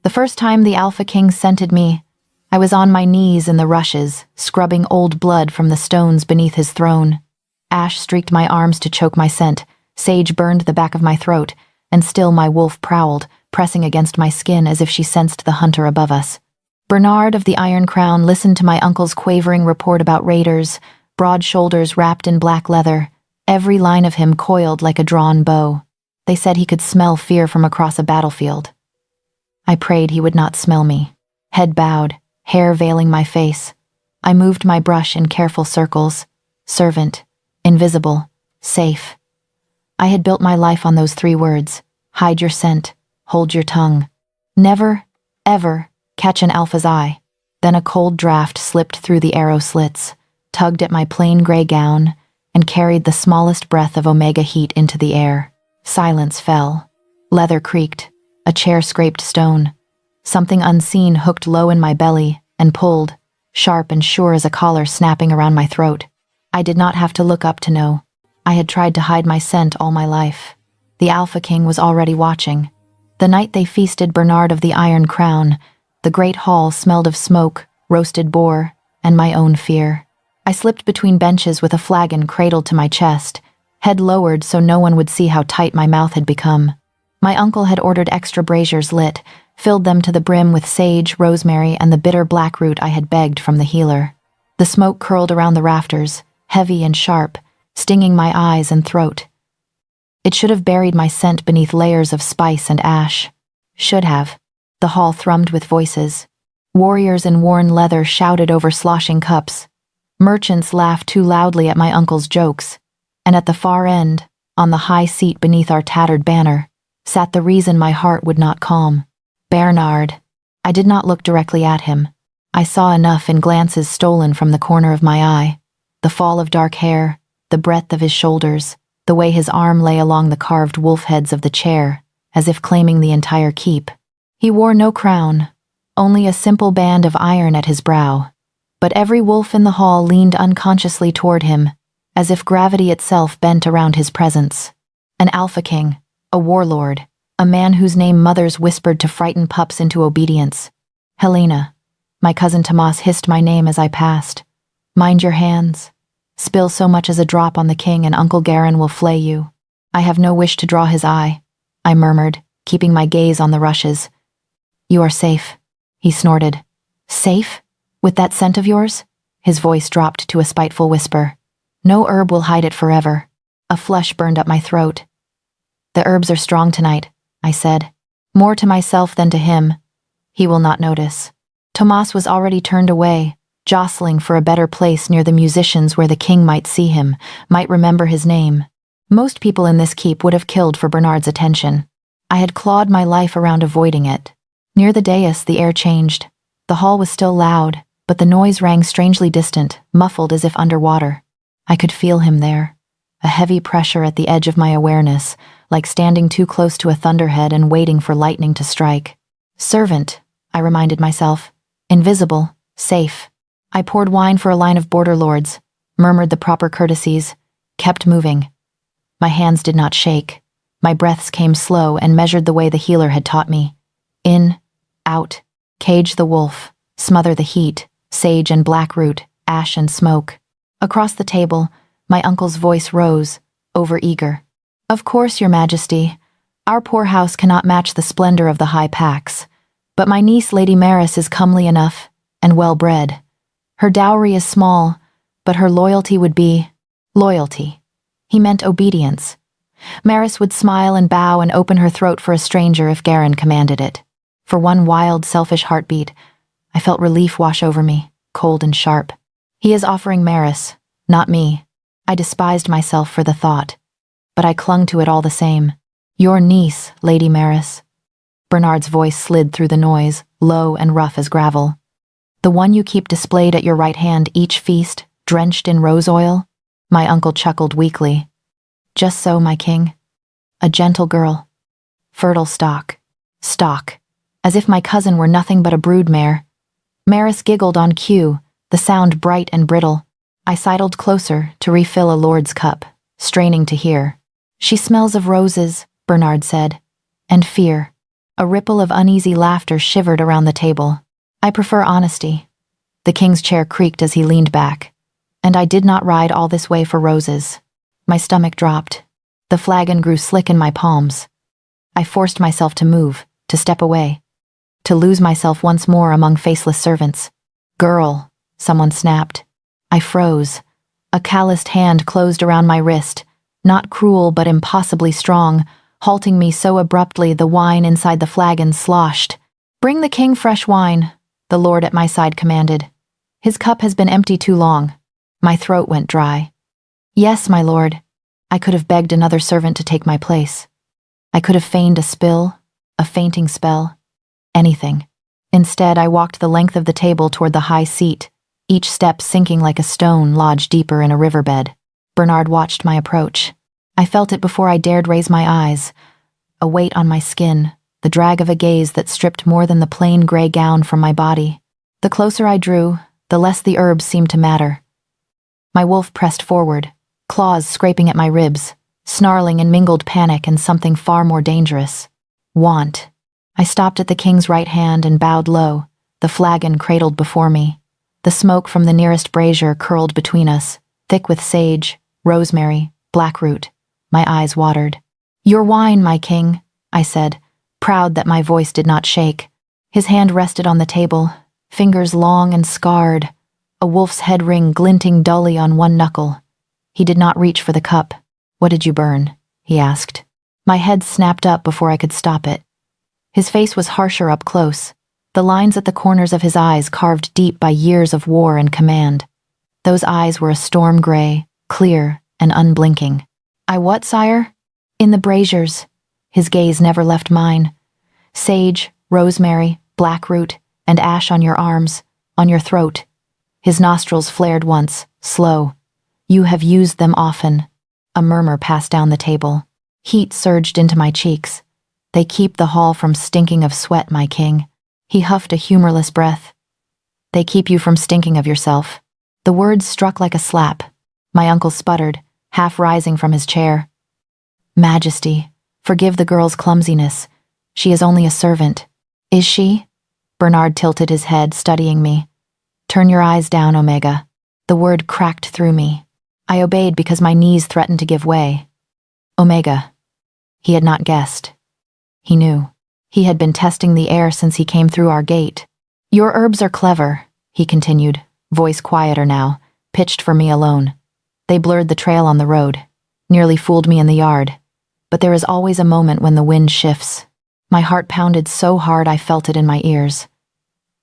The first time the Alpha King scented me, I was on my knees in the rushes, scrubbing old blood from the stones beneath his throne. Ash streaked my arms to choke my scent, sage burned the back of my throat, and still my wolf prowled, pressing against my skin as if she sensed the hunter above us. Bernard of the Iron Crown listened to my uncle's quavering report about raiders, broad shoulders wrapped in black leather, every line of him coiled like a drawn bow. They said he could smell fear from across a battlefield. I prayed he would not smell me. Head bowed, hair veiling my face. I moved my brush in careful circles. Servant, invisible, safe. I had built my life on those 3 words. Hide your scent, hold your tongue. Never, ever catch an alpha's eye. Then a cold draft slipped through the arrow slits, tugged at my plain gray gown, and carried the smallest breath of omega heat into the air. Silence fell. Leather creaked. A chair scraped stone. Something unseen hooked low in my belly and pulled, sharp and sure as a collar snapping around my throat. I did not have to look up to know. I had tried to hide my scent all my life. The Alpha King was already watching. The night they feasted Bernard of the Iron Crown, the great hall smelled of smoke, roasted boar, and my own fear. I slipped between benches with a flagon cradled to my chest, head lowered so no one would see how tight my mouth had become. My uncle had ordered extra braziers lit, filled them to the brim with sage, rosemary, and the bitter black root I had begged from the healer. The smoke curled around the rafters, heavy and sharp, stinging my eyes and throat. It should have buried my scent beneath layers of spice and ash. Should have. The hall thrummed with voices. Warriors in worn leather shouted over sloshing cups. Merchants laughed too loudly at my uncle's jokes. And at the far end, on the high seat beneath our tattered banner, sat the reason my heart would not calm. Bernard. I did not look directly at him. I saw enough in glances stolen from the corner of my eye. The fall of dark hair, the breadth of his shoulders, the way his arm lay along the carved wolf heads of the chair, as if claiming the entire keep. He wore no crown, only a simple band of iron at his brow. But every wolf in the hall leaned unconsciously toward him, as if gravity itself bent around his presence. An Alpha King, a warlord, a man whose name mothers whispered to frighten pups into obedience. Helena. My cousin Tomas hissed my name as I passed. Mind your hands. Spill so much as a drop on the king and Uncle Garin will flay you. I have no wish to draw his eye, I murmured, keeping my gaze on the rushes. You are safe, he snorted. Safe? With that scent of yours? His voice dropped to a spiteful whisper. No herb will hide it forever. A flush burned up my throat. The herbs are strong tonight, I said. More to myself than to him. He will not notice. Tomas was already turned away, jostling for a better place near the musicians where the king might see him, might remember his name. Most people in this keep would have killed for Bernard's attention. I had clawed my life around avoiding it. Near the dais, the air changed. The hall was still loud, but the noise rang strangely distant, muffled as if underwater. I could feel him there. A heavy pressure at the edge of my awareness, like standing too close to a thunderhead and waiting for lightning to strike. Servant, I reminded myself. Invisible, safe. I poured wine for a line of border lords, murmured the proper courtesies, kept moving. My hands did not shake. My breaths came slow and measured the way the healer had taught me. In, out, cage the wolf, smother the heat, sage and black root, ash and smoke. Across the table, my uncle's voice rose, overeager. Of course, your majesty. Our poor house cannot match the splendor of the high packs. But my niece, Lady Maris, is comely enough, and well-bred. Her dowry is small, but her loyalty would be loyalty. He meant obedience. Maris would smile and bow and open her throat for a stranger if Garin commanded it. For one wild, selfish heartbeat, I felt relief wash over me, cold and sharp. He is offering Maris, not me. I despised myself for the thought, but I clung to it all the same. Your niece, Lady Maris. Bernard's voice slid through the noise, low and rough as gravel. The one you keep displayed at your right hand each feast, drenched in rose oil? My uncle chuckled weakly. Just so, my king. A gentle girl. Fertile stock. Stock. As if my cousin were nothing but a brood mare. Maris giggled on cue, the sound bright and brittle. I sidled closer to refill a lord's cup, straining to hear. She smells of roses, Bernard said, and fear. A ripple of uneasy laughter shivered around the table. I prefer honesty. The king's chair creaked as he leaned back. And I did not ride all this way for roses. My stomach dropped. The flagon grew slick in my palms. I forced myself to move, to step away, to lose myself once more among faceless servants. "Girl," someone snapped. I froze. A calloused hand closed around my wrist, not cruel but impossibly strong, halting me so abruptly the wine inside the flagon sloshed. "Bring the king fresh wine," the lord at my side commanded. "His cup has been empty too long." My throat went dry. "Yes, my lord." I could have begged another servant to take my place. I could have feigned a spill, a fainting spell, anything. Instead, I walked the length of the table toward the high seat, each step sinking like a stone lodged deeper in a riverbed. Bernard watched my approach. I felt it before I dared raise my eyes. A weight on my skin, the drag of a gaze that stripped more than the plain gray gown from my body. The closer I drew, the less the herbs seemed to matter. My wolf pressed forward, claws scraping at my ribs, snarling in mingled panic and something far more dangerous. Want. I stopped at the king's right hand and bowed low, the flagon cradled before me. The smoke from the nearest brazier curled between us, thick with sage, rosemary, blackroot. My eyes watered. "Your wine, my king," I said, proud that my voice did not shake. His hand rested on the table, fingers long and scarred, a wolf's head ring glinting dully on one knuckle. He did not reach for the cup. "What did you burn?" he asked. My head snapped up before I could stop it. His face was harsher up close, the lines at the corners of his eyes carved deep by years of war and command. Those eyes were a storm gray, clear, and unblinking. "I what, sire?" "In the braziers." His gaze never left mine. "Sage, rosemary, blackroot, and ash on your arms, on your throat." His nostrils flared once, slow. "You have used them often." A murmur passed down the table. Heat surged into my cheeks. "They keep the hall from stinking of sweat, my king." He huffed a humorless breath. "They keep you from stinking of yourself." The words struck like a slap. My uncle sputtered, half rising from his chair. "Majesty, forgive the girl's clumsiness. She is only a servant." "Is she?" Bernard tilted his head, studying me. "Turn your eyes down, Omega." The word cracked through me. I obeyed because my knees threatened to give way. Omega. He had not guessed. He knew. He had been testing the air since he came through our gate. "Your herbs are clever," he continued, voice quieter now, pitched for me alone. "They blurred the trail on the road, nearly fooled me in the yard. But there is always a moment when the wind shifts." My heart pounded so hard I felt it in my ears.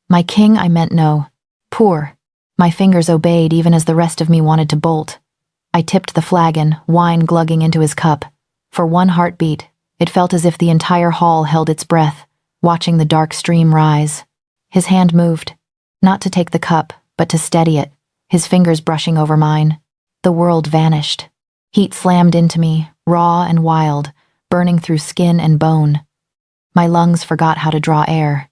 "My king," I meant no. "Poor." My fingers obeyed even as the rest of me wanted to bolt. I tipped the flagon, wine glugging into his cup. For one heartbeat, it felt as if the entire hall held its breath, watching the dark stream rise. His hand moved, not to take the cup, but to steady it, his fingers brushing over mine. The world vanished. Heat slammed into me, raw and wild, burning through skin and bone. My lungs forgot how to draw air.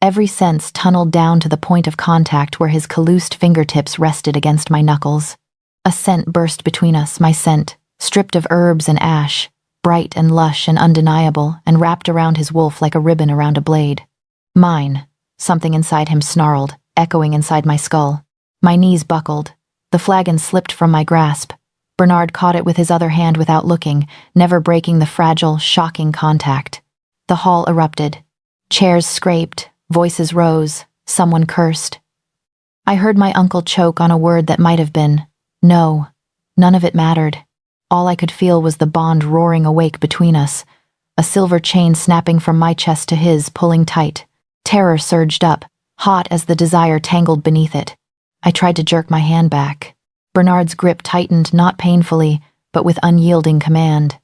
Every sense tunneled down to the point of contact where his calloused fingertips rested against my knuckles. A scent burst between us, my scent, stripped of herbs and ash, bright and lush and undeniable, and wrapped around his wolf like a ribbon around a blade. "Mine," something inside him snarled, echoing inside my skull. My knees buckled. The flagon slipped from my grasp. Bernard caught it with his other hand without looking, never breaking the fragile, shocking contact. The hall erupted. Chairs scraped, voices rose, someone cursed. I heard my uncle choke on a word that might have been, "No." None of it mattered. All I could feel was the bond roaring awake between us, a silver chain snapping from my chest to his, pulling tight. Terror surged up, hot as the desire tangled beneath it. I tried to jerk my hand back. Bernard's grip tightened not painfully, but with unyielding command.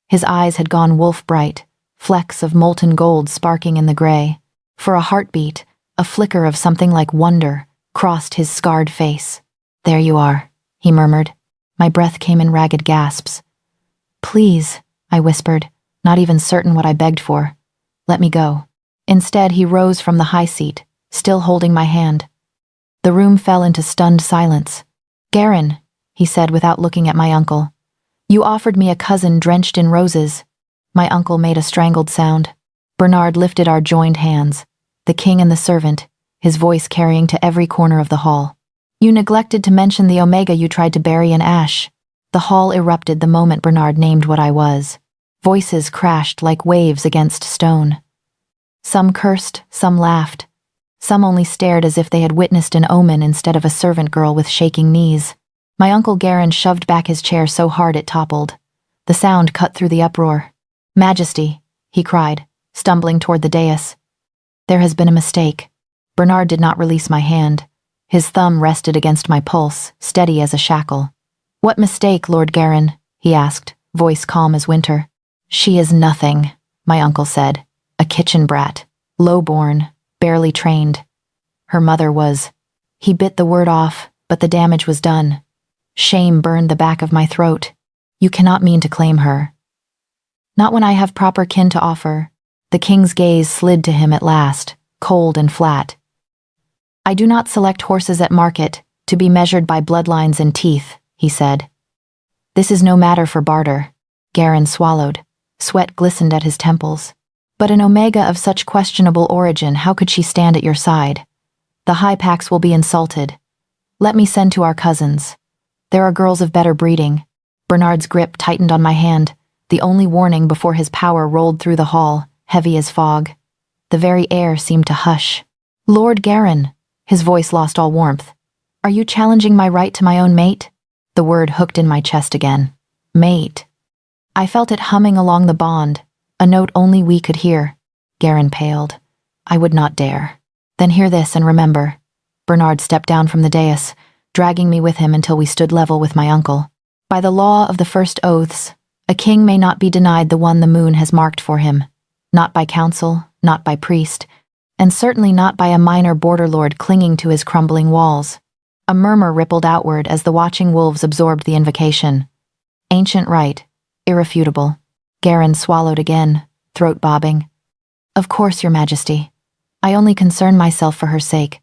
His eyes had gone wolf-bright, flecks of molten gold sparking in the gray. For a heartbeat, a flicker of something like wonder crossed his scarred face. "There you are," he murmured. My breath came in ragged gasps. "Please," I whispered, not even certain what I begged for. "Let me go." Instead, he rose from the high seat, still holding my hand. The room fell into stunned silence. "Garin," he said without looking at my uncle. "You offered me a cousin drenched in roses." My uncle made a strangled sound. Bernard lifted our joined hands, the king and the servant, his voice carrying to every corner of the hall. You neglected to mention the Omega you tried to bury in ash. The hall erupted the moment Bernard named what I was. Voices crashed like waves against stone. Some cursed, some laughed. Some only stared as if they had witnessed an omen instead of a servant girl with shaking knees. My Uncle Garin shoved back his chair so hard it toppled. The sound cut through the uproar. Majesty, he cried, stumbling toward the dais. There has been a mistake. Bernard did not release my hand. His thumb rested against my pulse, steady as a shackle. What mistake, Lord Garin? He asked, voice calm as winter. She is nothing, my uncle said. A kitchen brat, low-born, barely trained. Her mother was. He bit the word off, but the damage was done. Shame burned the back of my throat. You cannot mean to claim her. Not when I have proper kin to offer. The king's gaze slid to him at last, cold and flat. I do not select horses at market, to be measured by bloodlines and teeth, he said. This is no matter for barter. Garin swallowed. Sweat glistened at his temples. But an Omega of such questionable origin, how could she stand at your side? The high packs will be insulted. Let me send to our cousins. There are girls of better breeding. Bernard's grip tightened on my hand, the only warning before his power rolled through the hall, heavy as fog. The very air seemed to hush. Lord Garin, his voice lost all warmth. Are you challenging my right to my own mate? The word hooked in my chest again. Mate. I felt it humming along the bond, a note only we could hear. Garin paled. I would not dare. Then hear this and remember. Bernard stepped down from the dais, dragging me with him until we stood level with my uncle. By the law of the first oaths, a king may not be denied the one the moon has marked for him. Not by council, not by priest, and certainly not by a minor border lord clinging to his crumbling walls. A murmur rippled outward as the watching wolves absorbed the invocation. Ancient right, irrefutable. Garin swallowed again, throat bobbing. Of course, your majesty. I only concern myself for her sake.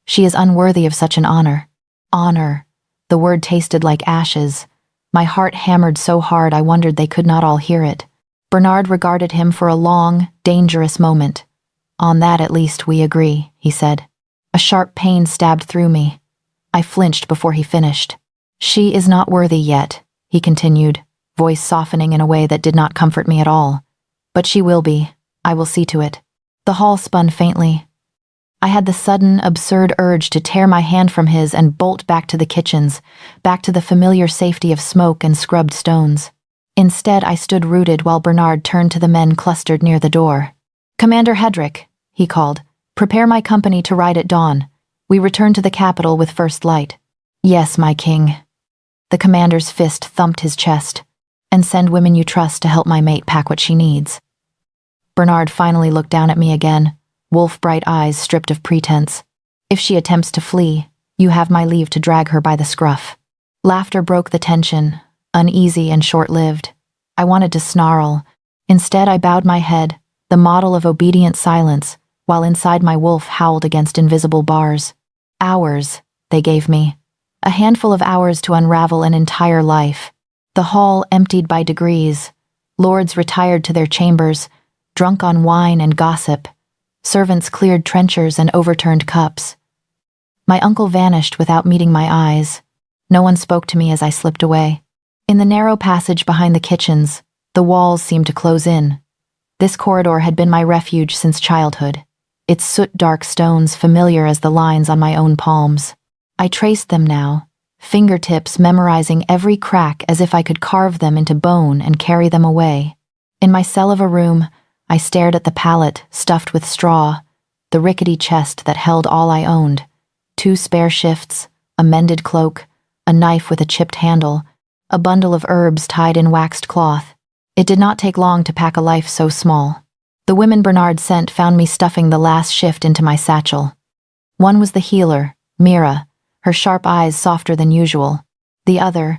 She is unworthy of such an honor. Honor. The word tasted like ashes. My heart hammered so hard I wondered they could not all hear it. Bernard regarded him for a long, dangerous moment. On that at least we agree, he said. A sharp pain stabbed through me. I flinched before he finished. She is not worthy yet, he continued, voice softening in a way that did not comfort me at all. But she will be. I will see to it. The hall spun faintly. I had the sudden, absurd urge to tear my hand from his and bolt back to the kitchens, back to the familiar safety of smoke and scrubbed stones. Instead, I stood rooted while Bernard turned to the men clustered near the door. Commander Hedrick, he called, prepare my company to ride at dawn. We return to the capital with first light. Yes, my king. The commander's fist thumped his chest. And send women you trust to help my mate pack what she needs. Bernard finally looked down at me again, wolf-bright eyes stripped of pretense. If she attempts to flee, you have my leave to drag her by the scruff. Laughter broke the tension, uneasy and short-lived. I wanted to snarl. Instead, I bowed my head, the model of obedient silence, while inside my wolf howled against invisible bars. Hours, they gave me. A handful of hours to unravel an entire life. The hall emptied by degrees. Lords retired to their chambers, drunk on wine and gossip. Servants cleared trenchers and overturned cups. My uncle vanished without meeting my eyes. No one spoke to me as I slipped away. In the narrow passage behind the kitchens, the walls seemed to close in. This corridor had been my refuge since childhood, its soot-dark stones familiar as the lines on my own palms. I traced them now, fingertips memorizing every crack as if I could carve them into bone and carry them away. In my cell of a room, I stared at the pallet stuffed with straw, the rickety chest that held all I owned, 2 spare shifts, a mended cloak, a knife with a chipped handle, a bundle of herbs tied in waxed cloth. It did not take long to pack a life so small. The women Bernard sent found me stuffing the last shift into my satchel. One was the healer, Mira, her sharp eyes softer than usual. The other,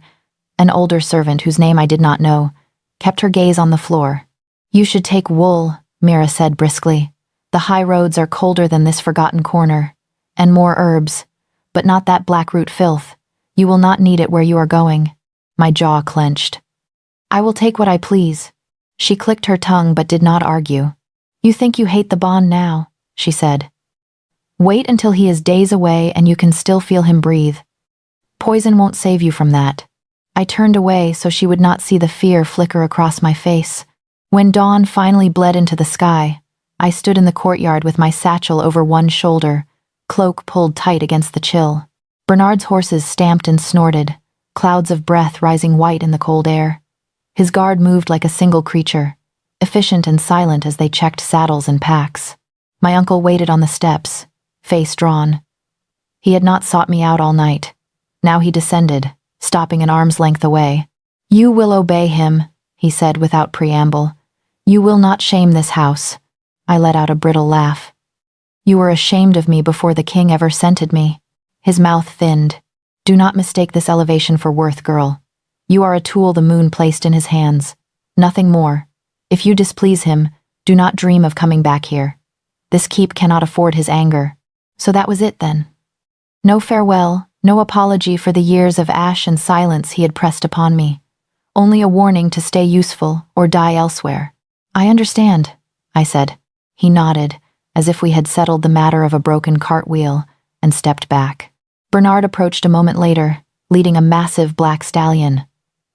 an older servant whose name I did not know, kept her gaze on the floor. You should take wool, Mira said briskly. The high roads are colder than this forgotten corner. And more herbs, but not that blackroot filth. You will not need it where you are going. My jaw clenched. I will take what I please. She clicked her tongue but did not argue. You think you hate the bond now, she said. Wait until he is days away and you can still feel him breathe. Poison won't save you from that. I turned away so she would not see the fear flicker across my face. When dawn finally bled into the sky, I stood in the courtyard with my satchel over one shoulder, cloak pulled tight against the chill. Bernard's horses stamped and snorted, clouds of breath rising white in the cold air. His guard moved like a single creature, efficient and silent as they checked saddles and packs. My uncle waited on the steps, face drawn. He had not sought me out all night. Now he descended, stopping an arm's length away. You will obey him, he said without preamble. You will not shame this house. I let out a brittle laugh. You were ashamed of me before the king ever scented me. His mouth thinned. Do not mistake this elevation for worth, girl. You are a tool the moon placed in his hands. Nothing more. If you displease him, do not dream of coming back here. This keep cannot afford his anger. So that was it then. No farewell, no apology for the years of ash and silence he had pressed upon me. Only a warning to stay useful or die elsewhere. I understand, I said. He nodded, as if we had settled the matter of a broken cartwheel, and stepped back. Bernard approached a moment later, leading a massive black stallion.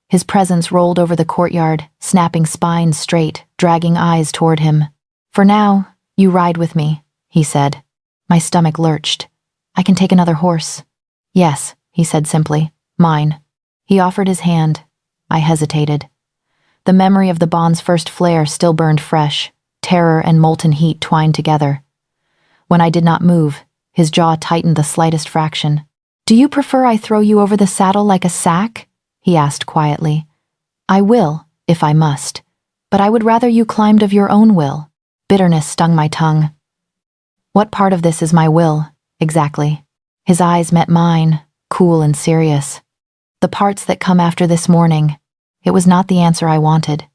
His presence rolled over the courtyard, snapping spines straight, dragging eyes toward him. For now, you ride with me, he said. My stomach lurched. I can take another horse. Yes, he said simply. Mine. He offered his hand. I hesitated. The memory of the bond's first flare still burned fresh, terror and molten heat twined together. When I did not move, his jaw tightened the slightest fraction. Do you prefer I throw you over the saddle like a sack? He asked quietly. I will, if I must, but I would rather you climbed of your own will. Bitterness stung my tongue. What part of this is my will, exactly? His eyes met mine, cool and serious. The parts that come after this morning. It was not the answer I wanted.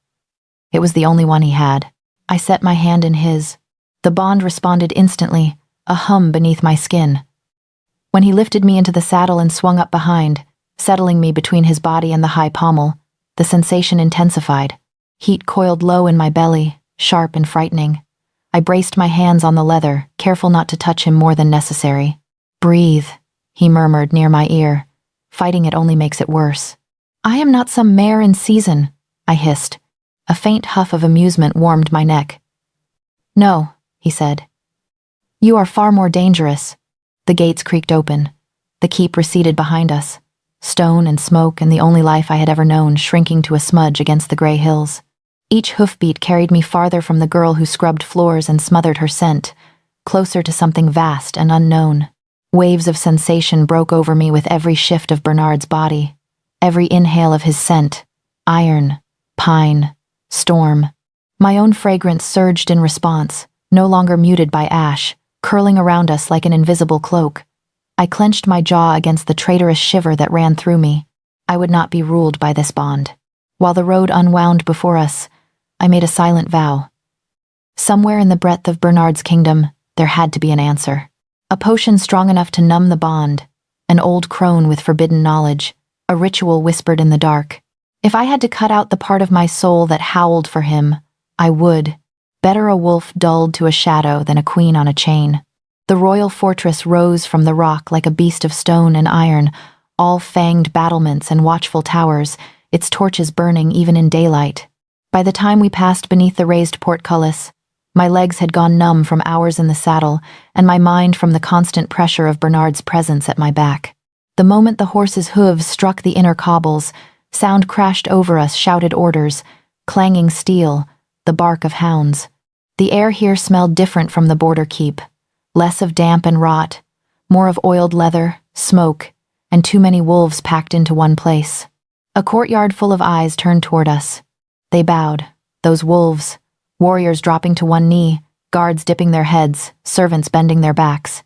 It was the only one he had. I set my hand in his. The bond responded instantly, a hum beneath my skin. When he lifted me into the saddle and swung up behind, settling me between his body and the high pommel, the sensation intensified. Heat coiled low in my belly, sharp and frightening. I braced my hands on the leather, careful not to touch him more than necessary. Breathe, he murmured near my ear. Fighting it only makes it worse. I am not some mare in season, I hissed. A faint huff of amusement warmed my neck. No, he said. You are far more dangerous. The gates creaked open. The keep receded behind us. Stone and smoke and the only life I had ever known shrinking to a smudge against the gray hills. Each hoofbeat carried me farther from the girl who scrubbed floors and smothered her scent, closer to something vast and unknown. Waves of sensation broke over me with every shift of Bernard's body, every inhale of his scent, iron, pine, storm. My own fragrance surged in response, no longer muted by ash, curling around us like an invisible cloak. I clenched my jaw against the traitorous shiver that ran through me. I would not be ruled by this bond. While the road unwound before us, I made a silent vow. Somewhere in the breadth of Bernard's kingdom, there had to be an answer. A potion strong enough to numb the bond, an old crone with forbidden knowledge, a ritual whispered in the dark. If I had to cut out the part of my soul that howled for him, I would. Better a wolf dulled to a shadow than a queen on a chain. The royal fortress rose from the rock like a beast of stone and iron, all fanged battlements and watchful towers, its torches burning even in daylight. By the time we passed beneath the raised portcullis, my legs had gone numb from hours in the saddle, and my mind from the constant pressure of Bernard's presence at my back. The moment the horse's hooves struck the inner cobbles, sound crashed over us, shouted orders, clanging steel, the bark of hounds. The air here smelled different from the border keep, less of damp and rot, more of oiled leather, smoke, and too many wolves packed into one place. A courtyard full of eyes turned toward us. They bowed, those wolves, warriors dropping to one knee, guards dipping their heads, servants bending their backs.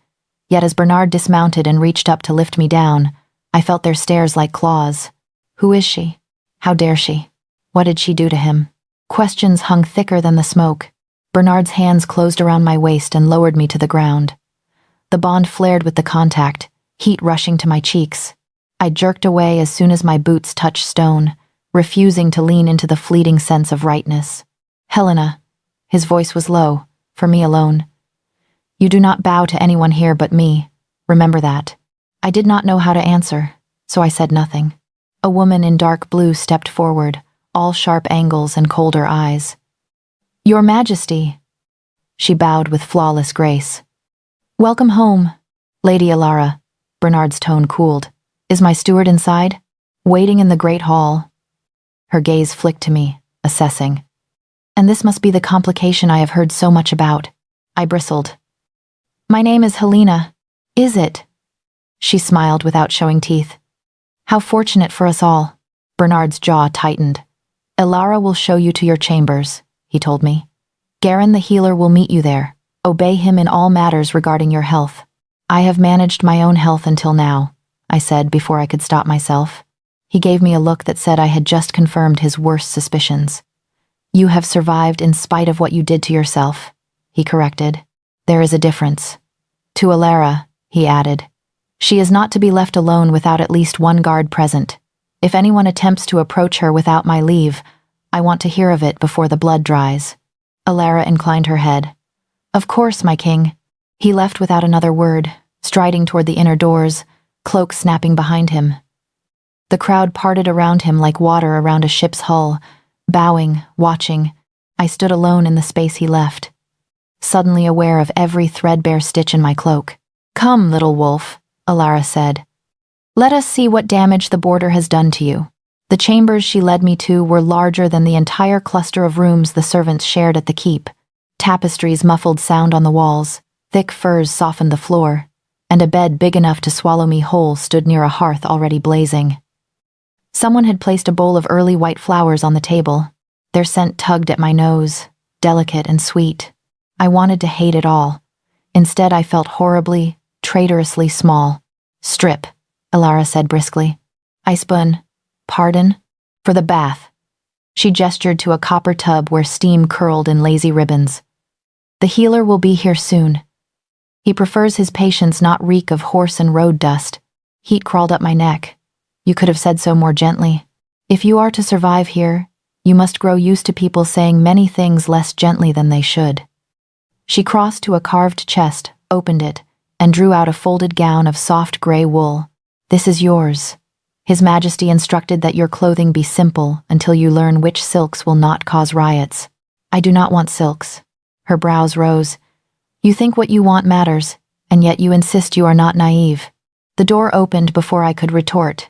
Yet as Bernard dismounted and reached up to lift me down, I felt their stares like claws. Who is she? How dare she? What did she do to him? Questions hung thicker than the smoke. Bernard's hands closed around my waist and lowered me to the ground. The bond flared with the contact, heat rushing to my cheeks. I jerked away as soon as my boots touched stone, refusing to lean into the fleeting sense of rightness. Helena. His voice was low, for me alone. You do not bow to anyone here but me. Remember that. I did not know how to answer, so I said nothing. A woman in dark blue stepped forward, all sharp angles and colder eyes. Your Majesty. She bowed with flawless grace. Welcome home, Lady Alara. Bernard's tone cooled. Is my steward inside? Waiting in the great hall. Her gaze flicked to me, assessing. And this must be the complication I have heard so much about. I bristled. My name is Helena. Is it? She smiled without showing teeth. How fortunate for us all. Bernard's jaw tightened. Alara will show you to your chambers, he told me. Garen the healer will meet you there. Obey him in all matters regarding your health. I have managed my own health until now, I said before I could stop myself. He gave me a look that said I had just confirmed his worst suspicions. You have survived in spite of what you did to yourself, he corrected. There is a difference. To Alara, he added. She is not to be left alone without at least one guard present. If anyone attempts to approach her without my leave, I want to hear of it before the blood dries. Alara inclined her head. Of course, my king. He left without another word, striding toward the inner doors, cloak snapping behind him. The crowd parted around him like water around a ship's hull, bowing, watching. I stood alone in the space he left, suddenly aware of every threadbare stitch in my cloak. Come, little wolf, Alara said. Let us see what damage the border has done to you. The chambers she led me to were larger than the entire cluster of rooms the servants shared at the keep. Tapestries muffled sound on the walls, thick furs softened the floor, and a bed big enough to swallow me whole stood near a hearth already blazing. Someone had placed a bowl of early white flowers on the table. Their scent tugged at my nose, delicate and sweet. I wanted to hate it all. Instead, I felt horribly, traitorously small. Strip, Alara said briskly. I spun. Pardon? For the bath. She gestured to a copper tub where steam curled in lazy ribbons. The healer will be here soon. He prefers his patients not reek of horse and road dust. Heat crawled up my neck. You could have said so more gently. If you are to survive here, you must grow used to people saying many things less gently than they should. She crossed to a carved chest, opened it, and drew out a folded gown of soft gray wool. This is yours. His Majesty instructed that your clothing be simple until you learn which silks will not cause riots. I do not want silks. Her brows rose. You think what you want matters, and yet you insist you are not naive. The door opened before I could retort.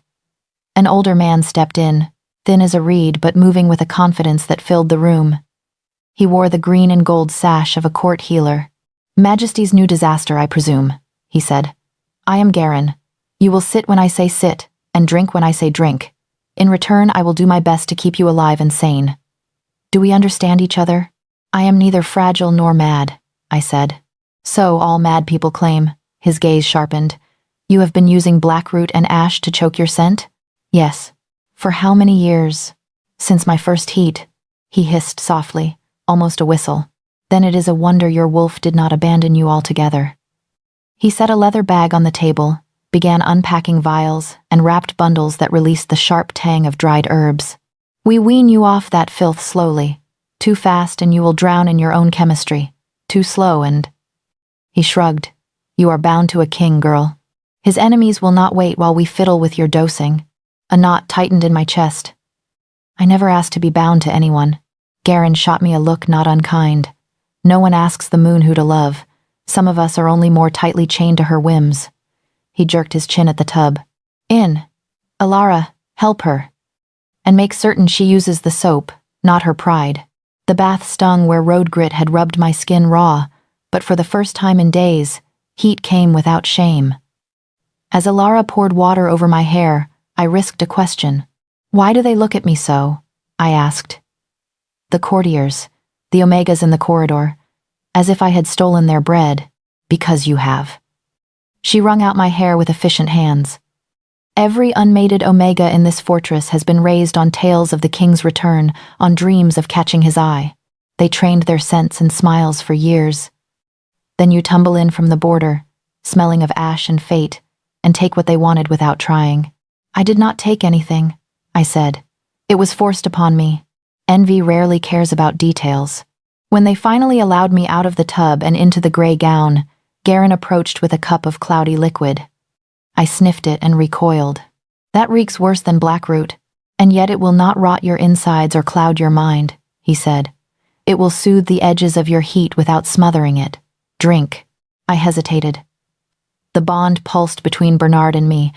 An older man stepped in, thin as a reed but moving with a confidence that filled the room. He wore the green and gold sash of a court healer. Majesty's new disaster, I presume, he said. I am Garen. You will sit when I say sit, and drink when I say drink. In return, I will do my best to keep you alive and sane. Do we understand each other? I am neither fragile nor mad, I said. So all mad people claim. His gaze sharpened. You have been using blackroot and ash to choke your scent? Yes. For how many years? Since my first heat, he hissed softly, almost a whistle. Then it is a wonder your wolf did not abandon you altogether. He set a leather bag on the table, began unpacking vials and wrapped bundles that released the sharp tang of dried herbs. We wean you off that filth slowly. Too fast and you will drown in your own chemistry. Too slow and... He shrugged. You are bound to a king, girl. His enemies will not wait while we fiddle with your dosing. A knot tightened in my chest. I never asked to be bound to anyone. Garen shot me a look not unkind. No one asks the moon who to love. Some of us are only more tightly chained to her whims. He jerked his chin at the tub. In. Alara, help her. And make certain she uses the soap, not her pride. The bath stung where road grit had rubbed my skin raw, but for the first time in days, heat came without shame. As Alara poured water over my hair, I risked a question. Why do they look at me so? I asked. The courtiers, the Omegas in the corridor, as if I had stolen their bread, because you have. She wrung out my hair with efficient hands. Every unmated Omega in this fortress has been raised on tales of the king's return, on dreams of catching his eye. They trained their scents and smiles for years. Then you tumble in from the border, smelling of ash and fate, and take what they wanted without trying. I did not take anything, I said. It was forced upon me. Envy rarely cares about details. When they finally allowed me out of the tub and into the gray gown, Garen approached with a cup of cloudy liquid. I sniffed it and recoiled. That reeks worse than blackroot, and yet it will not rot your insides or cloud your mind, he said. It will soothe the edges of your heat without smothering it. Drink. I hesitated. The bond pulsed between Bernard and me,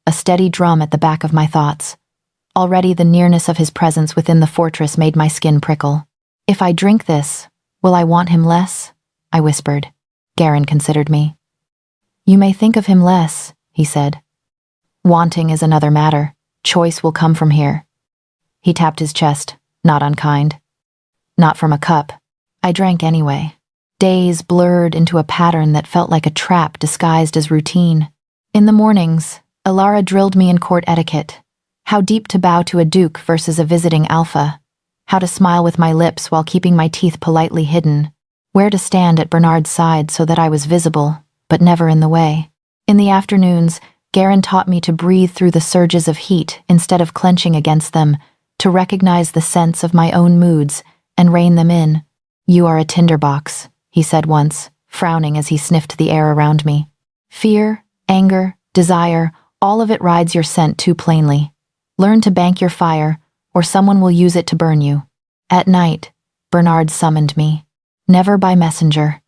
a steady drum at the back of my thoughts. Already the nearness of his presence within the fortress made my skin prickle. If I drink this, will I want him less? I whispered. Garen considered me. You may think of him less, he said. Wanting is another matter. Choice will come from here. He tapped his chest, not unkind. Not from a cup. I drank anyway. Days blurred into a pattern that felt like a trap disguised as routine. In the mornings, Alara drilled me in court etiquette. How deep to bow to a duke versus a visiting alpha. How to smile with my lips while keeping my teeth politely hidden. Where to stand at Bernard's side so that I was visible, but never in the way. In the afternoons, Garen taught me to breathe through the surges of heat instead of clenching against them, to recognize the sense of my own moods and rein them in. You are a tinderbox, he said once, frowning as he sniffed the air around me. Fear, anger, desire, all of it rides your scent too plainly. Learn to bank your fire, or someone will use it to burn you. At night, Bernard summoned me. Never by messenger.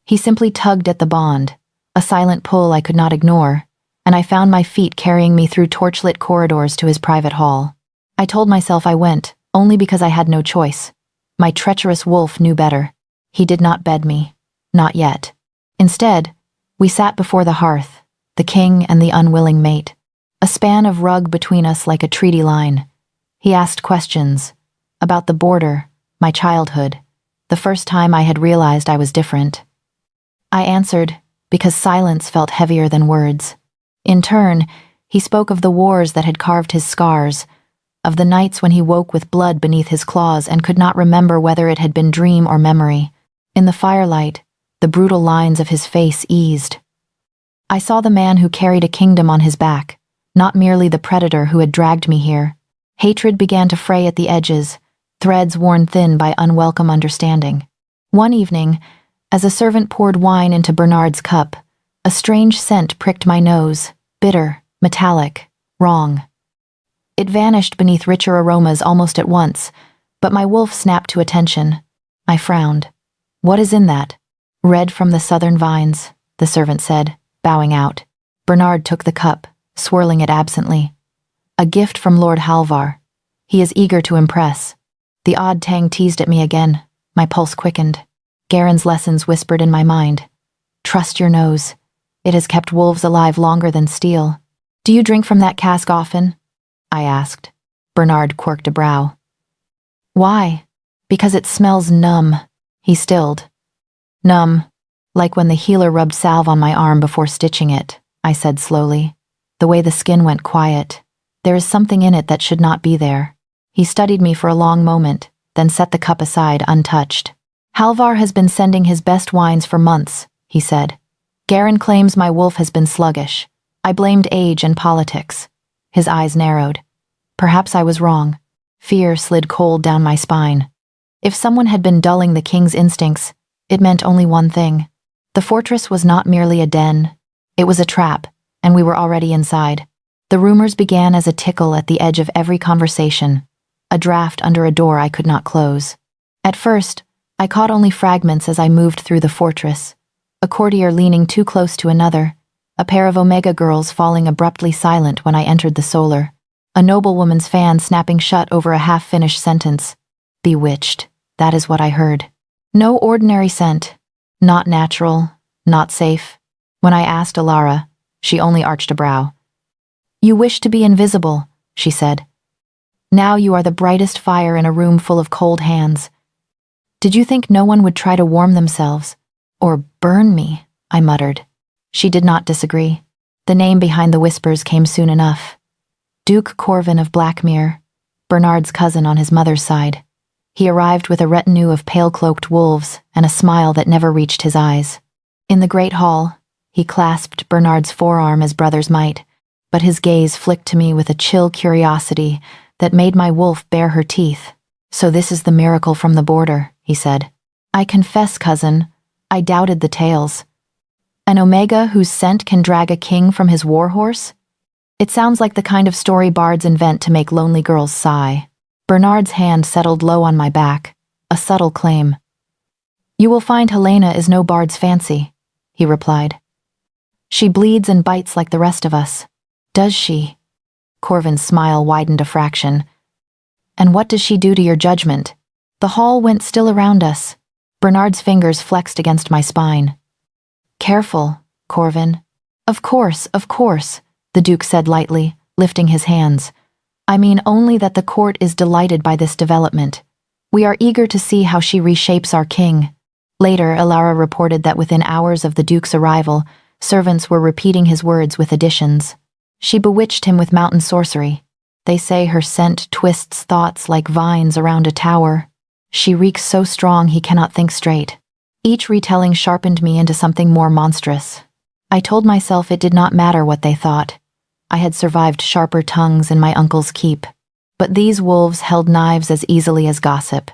He simply tugged at the bond, a silent pull I could not ignore, and I found my feet carrying me through torchlit corridors to his private hall. I told myself I went, only because I had no choice. My treacherous wolf knew better. He did not bed me. Not yet. Instead, we sat before the hearth, the king and the unwilling mate, a span of rug between us like a treaty line. He asked questions about the border, my childhood, the first time I had realized I was different. I answered, because silence felt heavier than words. In turn, he spoke of the wars that had carved his scars, of the nights when he woke with blood beneath his claws and could not remember whether it had been dream or memory. In the firelight, the brutal lines of his face eased. I saw the man who carried a kingdom on his back, not merely the predator who had dragged me here. Hatred began to fray at the edges, threads worn thin by unwelcome understanding. One evening, as a servant poured wine into Bernard's cup, a strange scent pricked my nose, bitter, metallic, wrong. It vanished beneath richer aromas almost at once, but my wolf snapped to attention. I frowned. What is in that? Red from the southern vines, the servant said, bowing out. Bernard took the cup, swirling it absently. A gift from Lord Halvar. He is eager to impress. The odd tang teased at me again. My pulse quickened. Garen's lessons whispered in my mind. Trust your nose. It has kept wolves alive longer than steel. Do you drink from that cask often? I asked. Bernard quirked a brow. Why? Because it smells numb. He stilled. Numb, like when the healer rubbed salve on my arm before stitching it, I said slowly. The way the skin went quiet. There is something in it that should not be there. He studied me for a long moment, then set the cup aside untouched. Halvar has been sending his best wines for months, he said. Garen claims my wolf has been sluggish. I blamed age and politics. His eyes narrowed. Perhaps I was wrong. Fear slid cold down my spine. If someone had been dulling the king's instincts, it meant only one thing. The fortress was not merely a den. It was a trap, and we were already inside. The rumors began as a tickle at the edge of every conversation, a draft under a door I could not close. At first, I caught only fragments as I moved through the fortress, a courtier leaning too close to another, a pair of Omega girls falling abruptly silent when I entered the solar, a noblewoman's fan snapping shut over a half-finished sentence. Bewitched, that is what I heard. No ordinary scent, not natural, not safe. When I asked Alara, she only arched a brow. You wish to be invisible, she said. Now you are the brightest fire in a room full of cold hands. Did you think no one would try to warm themselves? Or burn me, I muttered. She did not disagree. The name behind the whispers came soon enough. Duke Corvin of Blackmere, Bernard's cousin on his mother's side. He arrived with a retinue of pale-cloaked wolves and a smile that never reached his eyes. In the great hall, he clasped Bernard's forearm as brothers might, but his gaze flicked to me with a chill curiosity that made my wolf bare her teeth. So this is the miracle from the border, he said. I confess, cousin, I doubted the tales. An Omega whose scent can drag a king from his war horse? It sounds like the kind of story bards invent to make lonely girls sigh. Bernard's hand settled low on my back, a subtle claim. You will find Helena is no bard's fancy, he replied. She bleeds and bites like the rest of us. Does she? Corvin's smile widened a fraction. And what does she do to your judgment? The hall went still around us. Bernard's fingers flexed against my spine. Careful, Corvin. Of course, the Duke said lightly, lifting his hands. I mean only that the court is delighted by this development. We are eager to see how she reshapes our king. Later, Ilara reported that within hours of the Duke's arrival, servants were repeating his words with additions. She bewitched him with mountain sorcery. They say her scent twists thoughts like vines around a tower. She reeks so strong he cannot think straight. Each retelling sharpened me into something more monstrous. I told myself it did not matter what they thought. I had survived sharper tongues in my uncle's keep. But these wolves held knives as easily as gossip,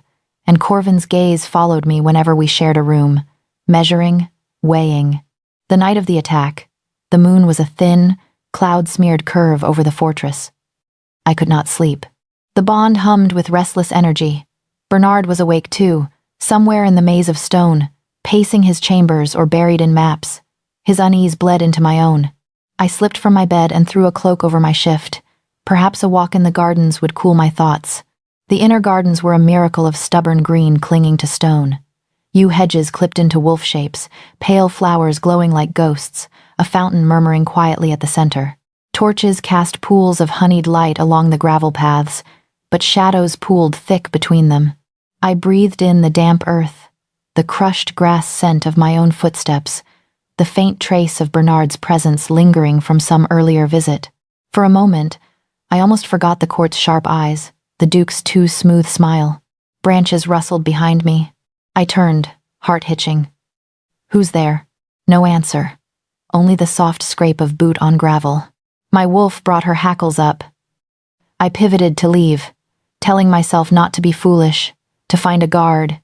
and Corvin's gaze followed me whenever we shared a room, measuring, weighing. The night of the attack, the moon was a thin, cloud-smeared curve over the fortress. I could not sleep. The bond hummed with restless energy. Bernard was awake too, somewhere in the maze of stone, pacing his chambers or buried in maps. His unease bled into my own. I slipped from my bed and threw a cloak over my shift. Perhaps a walk in the gardens would cool my thoughts. The inner gardens were a miracle of stubborn green clinging to stone. Yew hedges clipped into wolf shapes, pale flowers glowing like ghosts, a fountain murmuring quietly at the center. Torches cast pools of honeyed light along the gravel paths, but shadows pooled thick between them. I breathed in the damp earth, the crushed grass scent of my own footsteps, the faint trace of Bernard's presence lingering from some earlier visit. For a moment, I almost forgot the court's sharp eyes, the Duke's too smooth smile. Branches rustled behind me. I turned, heart hitching. Who's there? No answer. Only the soft scrape of boot on gravel. My wolf brought her hackles up. I pivoted to leave, telling myself not to be foolish, to find a guard,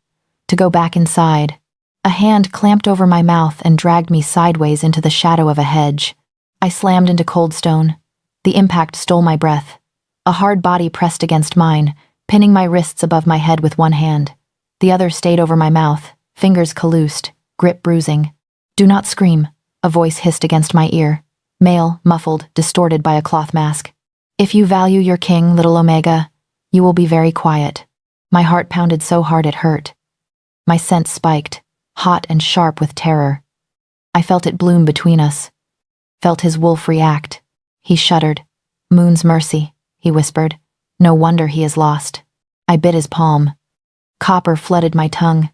to go back inside. A hand clamped over my mouth and dragged me sideways into the shadow of a hedge. I slammed into cold stone. The impact stole my breath. A hard body pressed against mine, pinning my wrists above my head with one hand. The other stayed over my mouth, fingers calloused, grip bruising. Do not scream, a voice hissed against my ear. Male, muffled, distorted by a cloth mask. If you value your king, little Omega, you will be very quiet. My heart pounded so hard it hurt. My scent spiked, hot and sharp with terror. I felt it bloom between us. Felt his wolf react. He shuddered. Moon's mercy, he whispered. No wonder he is lost. I bit his palm. Copper flooded my tongue.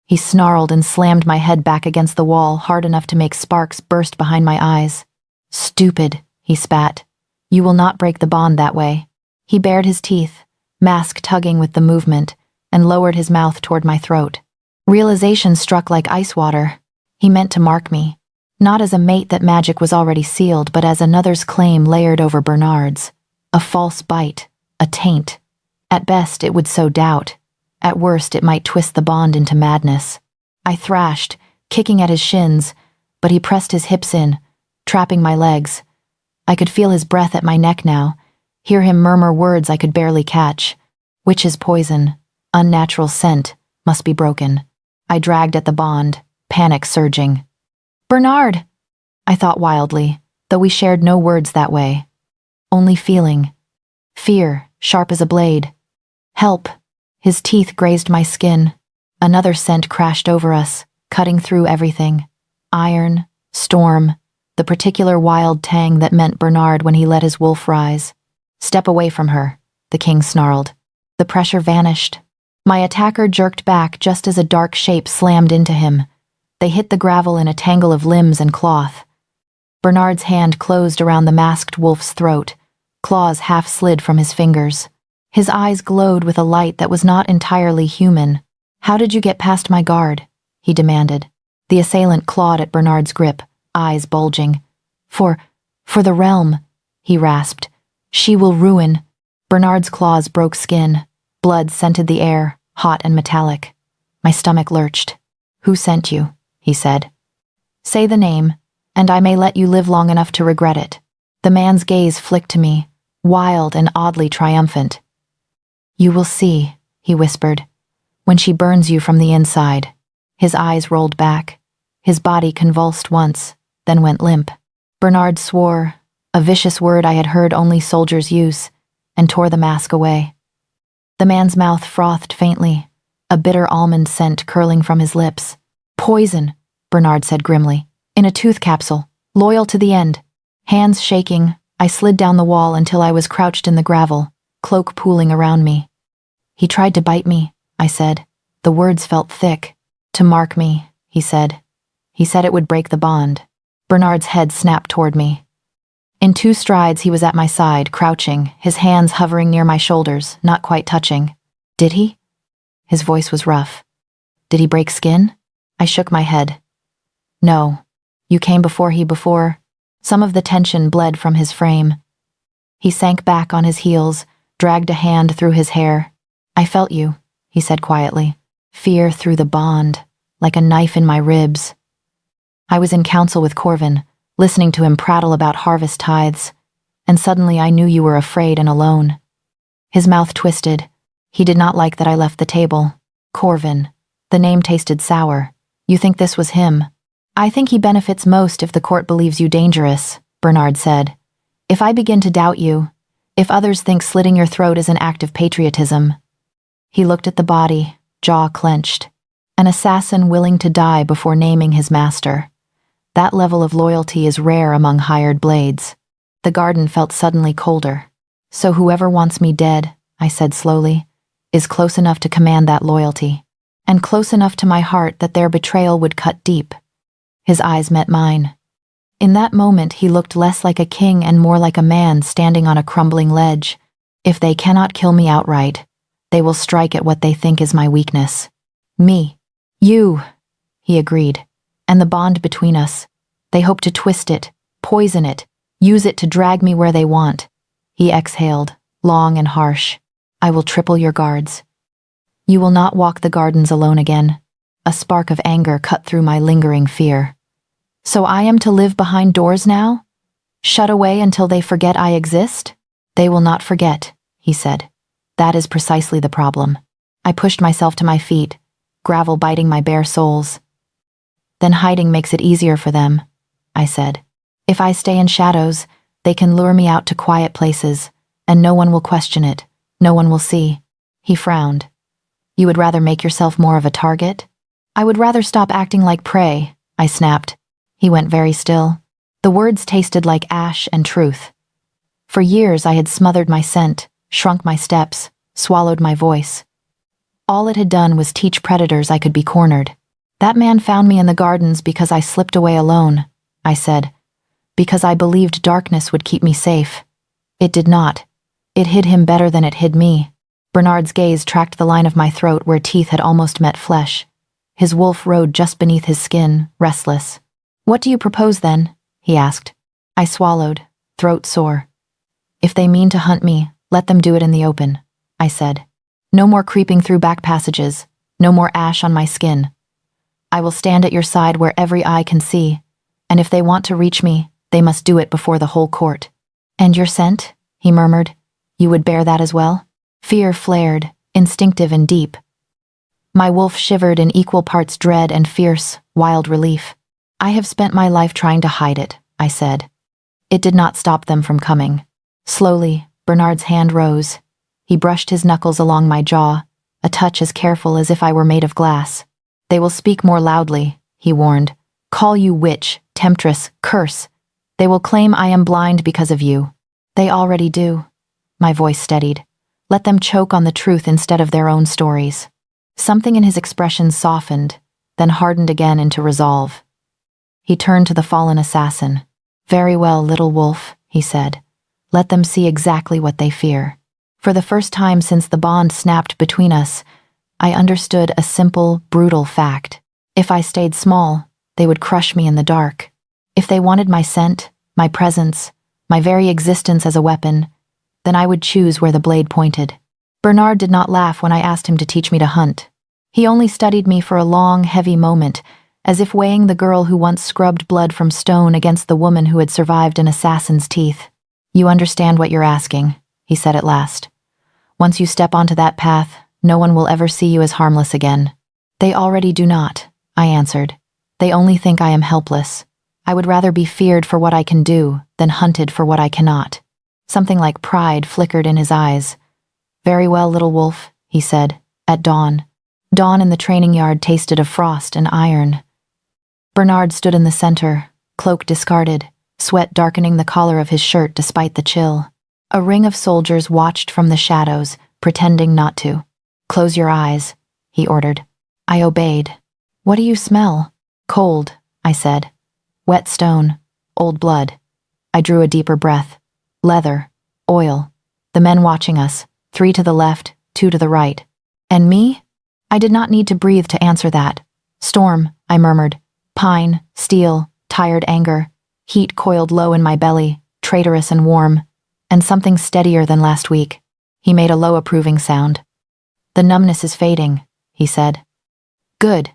He snarled and slammed my head back against the wall hard enough to make sparks burst behind my eyes. Stupid, he spat. You will not break the bond that way. He bared his teeth, mask tugging with the movement, and lowered his mouth toward my throat. Realization struck like ice water. He meant to mark me, not as a mate that magic was already sealed, but as another's claim layered over Bernard's. A false bite, a taint. At best, it would sow doubt. At worst, it might twist the bond into madness. I thrashed, kicking at his shins, but he pressed his hips in, trapping my legs. I could feel his breath at my neck now, hear him murmur words I could barely catch. Witch's poison, unnatural scent, must be broken. I dragged at the bond, panic surging. Bernard! I thought wildly, though we shared no words that way. Only feeling. Fear, sharp as a blade. Help! His teeth grazed my skin. Another scent crashed over us, cutting through everything. Iron, storm, the particular wild tang that meant Bernard when he let his wolf rise. Step away from her, the king snarled. The pressure vanished. My attacker jerked back just as a dark shape slammed into him. They hit the gravel in a tangle of limbs and cloth. Bernard's hand closed around the masked wolf's throat. Claws half slid from his fingers. His eyes glowed with a light that was not entirely human. How did you get past my guard? He demanded. The assailant clawed at Bernard's grip, eyes bulging. For the realm, he rasped. She will ruin. Bernard's claws broke skin. Blood scented the air, hot and metallic. My stomach lurched. "Who sent you?" he said. "Say the name, and I may let you live long enough to regret it." The man's gaze flicked to me, wild and oddly triumphant. "You will see," he whispered, "when she burns you from the inside." His eyes rolled back. His body convulsed once, then went limp. Bernard swore, a vicious word I had heard only soldiers use, and tore the mask away. The man's mouth frothed faintly, a bitter almond scent curling from his lips. "Poison," Bernard said grimly, "in a tooth capsule, loyal to the end." Hands shaking, I slid down the wall until I was crouched in the gravel, cloak pooling around me. "He tried to bite me," I said. The words felt thick. "To mark me," he said. "He said it would break the bond." Bernard's head snapped toward me. In 2 strides he was at my side, crouching, his hands hovering near my shoulders, not quite touching. "Did he?" His voice was rough. "Did he break skin?" I shook my head. "No. You came before." Some of the tension bled from his frame. He sank back on his heels, dragged a hand through his hair. "I felt you," he said quietly. "Fear through the bond, like a knife in my ribs." I was in council with Corvin, listening to him prattle about harvest tithes, and suddenly I knew you were afraid and alone. His mouth twisted. He did not like that I left the table. Corvin. The name tasted sour. "You think this was him?" "I think he benefits most if the court believes you dangerous," Bernard said. "If I begin to doubt you, if others think slitting your throat is an act of patriotism." He looked at the body, jaw clenched. An assassin willing to die before naming his master. That level of loyalty is rare among hired blades. The garden felt suddenly colder. "So whoever wants me dead," I said slowly, "is close enough to command that loyalty, and close enough to my heart that their betrayal would cut deep." His eyes met mine. In that moment he looked less like a king and more like a man standing on a crumbling ledge. "If they cannot kill me outright, they will strike at what they think is my weakness." "Me. You," he agreed. "And the bond between us. They hope to twist it, poison it, use it to drag me where they want." He exhaled, long and harsh. "I will triple your guards. You will not walk the gardens alone again." A spark of anger cut through my lingering fear. "So I am to live behind doors now? Shut away until they forget I exist?" "They will not forget," he said. "That is precisely the problem." I pushed myself to my feet, gravel biting my bare soles. "Then hiding makes it easier for them," I said. "If I stay in shadows, they can lure me out to quiet places, and no one will question it, no one will see." He frowned. "You would rather make yourself more of a target?" "I would rather stop acting like prey," I snapped. He went very still. The words tasted like ash and truth. For years I had smothered my scent, shrunk my steps, swallowed my voice. All it had done was teach predators I could be cornered. "That man found me in the gardens because I slipped away alone," I said. "Because I believed darkness would keep me safe. It did not. It hid him better than it hid me." Bernard's gaze tracked the line of my throat where teeth had almost met flesh. His wolf rode just beneath his skin, restless. "What do you propose then?" he asked. I swallowed, throat sore. "If they mean to hunt me, let them do it in the open," I said. "No more creeping through back passages, no more ash on my skin. I will stand at your side where every eye can see, and if they want to reach me, they must do it before the whole court." "And your scent?" he murmured. "You would bear that as well?" Fear flared, instinctive and deep. My wolf shivered in equal parts dread and fierce, wild relief. "I have spent my life trying to hide it," I said. It did not stop them from coming. Slowly, Bernard's hand rose. He brushed his knuckles along my jaw, a touch as careful as if I were made of glass. "They will speak more loudly," he warned. "Call you witch, temptress, curse. They will claim I am blind because of you." "They already do." My voice steadied. "Let them choke on the truth instead of their own stories." Something in his expression softened, then hardened again into resolve. He turned to the fallen assassin. "Very well, little wolf," he said. "Let them see exactly what they fear." For the first time since the bond snapped between us, I understood a simple, brutal fact. If I stayed small, they would crush me in the dark. If they wanted my scent, my presence, my very existence as a weapon, then I would choose where the blade pointed. Bernard did not laugh when I asked him to teach me to hunt. He only studied me for a long, heavy moment, as if weighing the girl who once scrubbed blood from stone against the woman who had survived an assassin's teeth. "You understand what you're asking," he said at last. "Once you step onto that path, no one will ever see you as harmless again." "They already do not," I answered. "They only think I am helpless. I would rather be feared for what I can do than hunted for what I cannot." Something like pride flickered in his eyes. "Very well, little wolf," he said, at dawn. Dawn in the training yard tasted of frost and iron. Bernard stood in the center, cloak discarded, sweat darkening the collar of his shirt despite the chill. A ring of soldiers watched from the shadows, pretending not to. "Close your eyes," he ordered. I obeyed. "What do you smell?" "Cold," I said. "Wet stone, old blood." I drew a deeper breath. "Leather, oil." The men watching us, 3 to the left, 2 to the right. "And me?" I did not need to breathe to answer that. "Storm," I murmured. "Pine, steel, tired anger. Heat coiled low in my belly, traitorous and warm. And something steadier than last week." He made a low approving sound. "The numbness is fading," he said. "Good."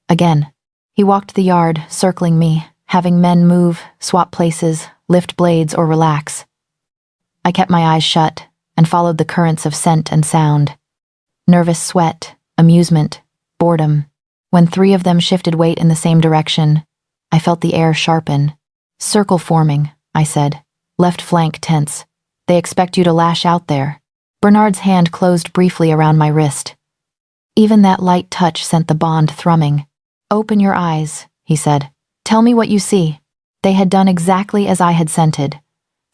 Again. He walked the yard, circling me, having men move, swap places, lift blades, or relax. I kept my eyes shut and followed the currents of scent and sound. Nervous sweat, amusement, boredom. When 3 of them shifted weight in the same direction, I felt the air sharpen. "Circle forming," I said. "Left flank tense. They expect you to lash out there." Bernard's hand closed briefly around my wrist. Even that light touch sent the bond thrumming. "Open your eyes," he said. "Tell me what you see." They had done exactly as I had scented.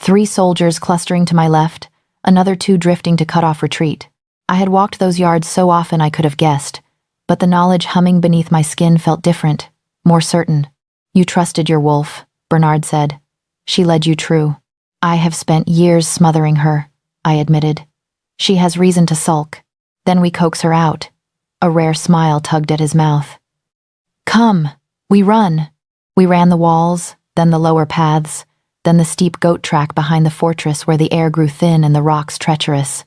3 soldiers clustering to my left, another 2 drifting to cut off retreat. I had walked those yards so often I could have guessed, but the knowledge humming beneath my skin felt different, more certain. "You trusted your wolf," Bernard said. "She led you true." "I have spent years smothering her," I admitted. "She has reason to sulk. Then we coax her out." A rare smile tugged at his mouth. "Come, we run." We ran the walls, then the lower paths, then the steep goat track behind the fortress where the air grew thin and the rocks treacherous.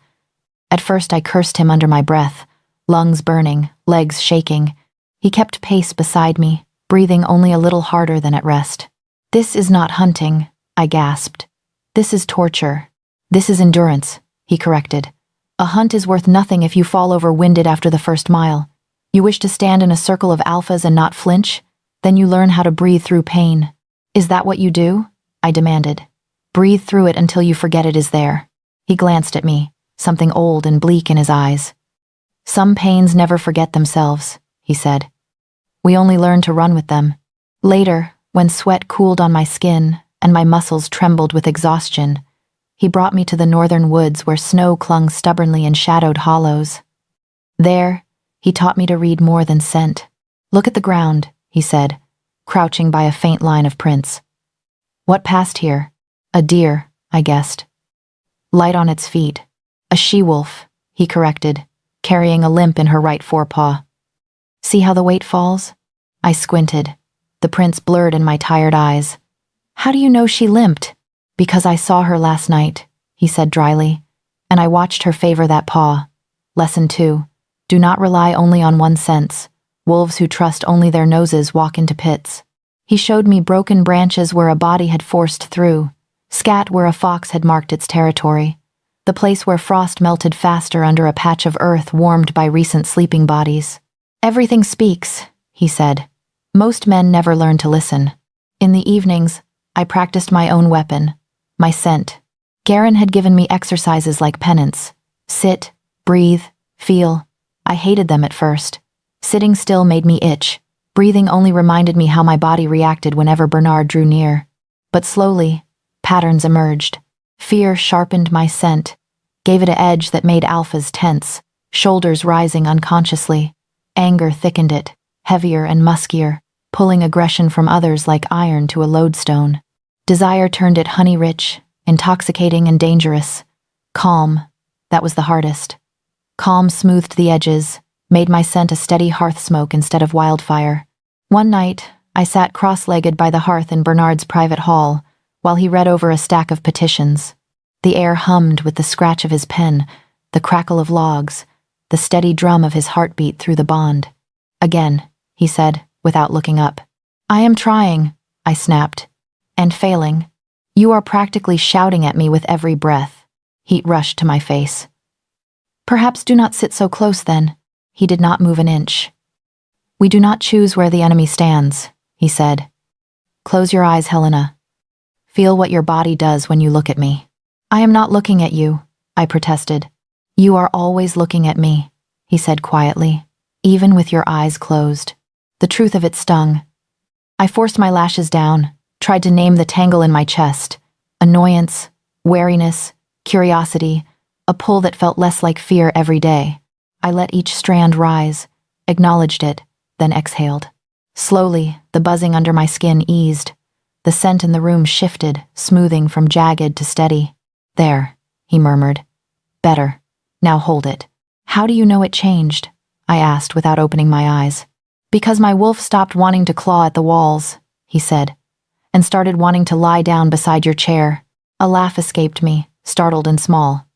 At first I cursed him under my breath, lungs burning, legs shaking. He kept pace beside me, breathing only a little harder than at rest. "This is not hunting," I gasped. "This is torture. This is endurance," he corrected. "A hunt is worth nothing if you fall over winded after the first mile. You wish to stand in a circle of alphas and not flinch? Then you learn how to breathe through pain." "Is that what you do?" I demanded. "Breathe through it until you forget it is there." He glanced at me, something old and bleak in his eyes. "Some pains never forget themselves," he said. "We only learn to run with them." Later, when sweat cooled on my skin and my muscles trembled with exhaustion, he brought me to the northern woods where snow clung stubbornly in shadowed hollows. There, he taught me to read more than scent. "Look at the ground," he said, crouching by a faint line of prints. "What passed here?" "A deer," I guessed. "Light on its feet." "A she-wolf," he corrected, carrying a limp in her right forepaw. "See how the weight falls?" I squinted, the prints blurred in my tired eyes. "How do you know she limped?" "Because I saw her last night," he said dryly, "and I watched her favor that paw. Lesson 2, do not rely only on one sense. Wolves who trust only their noses walk into pits." He showed me broken branches where a body had forced through, scat where a fox had marked its territory, the place where frost melted faster under a patch of earth warmed by recent sleeping bodies. "Everything speaks," he said. "Most men never learn to listen." In the evenings, I practiced my own weapon, my scent. Garen had given me exercises like penance. Sit, breathe, feel. I hated them at first. Sitting still made me itch. Breathing only reminded me how my body reacted whenever Bernard drew near. But slowly, patterns emerged. Fear sharpened my scent, gave it an edge that made alphas tense, shoulders rising unconsciously. Anger thickened it, heavier and muskier, pulling aggression from others like iron to a lodestone. Desire turned it honey-rich, intoxicating and dangerous. Calm, that was the hardest. Calm smoothed the edges, made my scent a steady hearth smoke instead of wildfire. One night, I sat cross-legged by the hearth in Bernard's private hall, while he read over a stack of petitions. The air hummed with the scratch of his pen, the crackle of logs, the steady drum of his heartbeat through the bond. "Again," he said, without looking up. "I am trying," I snapped. "And failing. You are practically shouting at me with every breath." Heat rushed to my face. "Perhaps do not sit so close then." He did not move an inch. "We do not choose where the enemy stands," he said. "Close your eyes, Helena. Feel what your body does when you look at me." "I am not looking at you," I protested. "You are always looking at me," he said quietly, "even with your eyes closed." The truth of it stung. I forced my lashes down, tried to name the tangle in my chest. Annoyance, wariness, curiosity, a pull that felt less like fear every day. I let each strand rise, acknowledged it, then exhaled. Slowly, the buzzing under my skin eased. The scent in the room shifted, smoothing from jagged to steady. "There," he murmured. "Better. Now hold it." "How do you know it changed?" I asked without opening my eyes. "Because my wolf stopped wanting to claw at the walls," he said, "and started wanting to lie down beside your chair." A laugh escaped me, startled and small.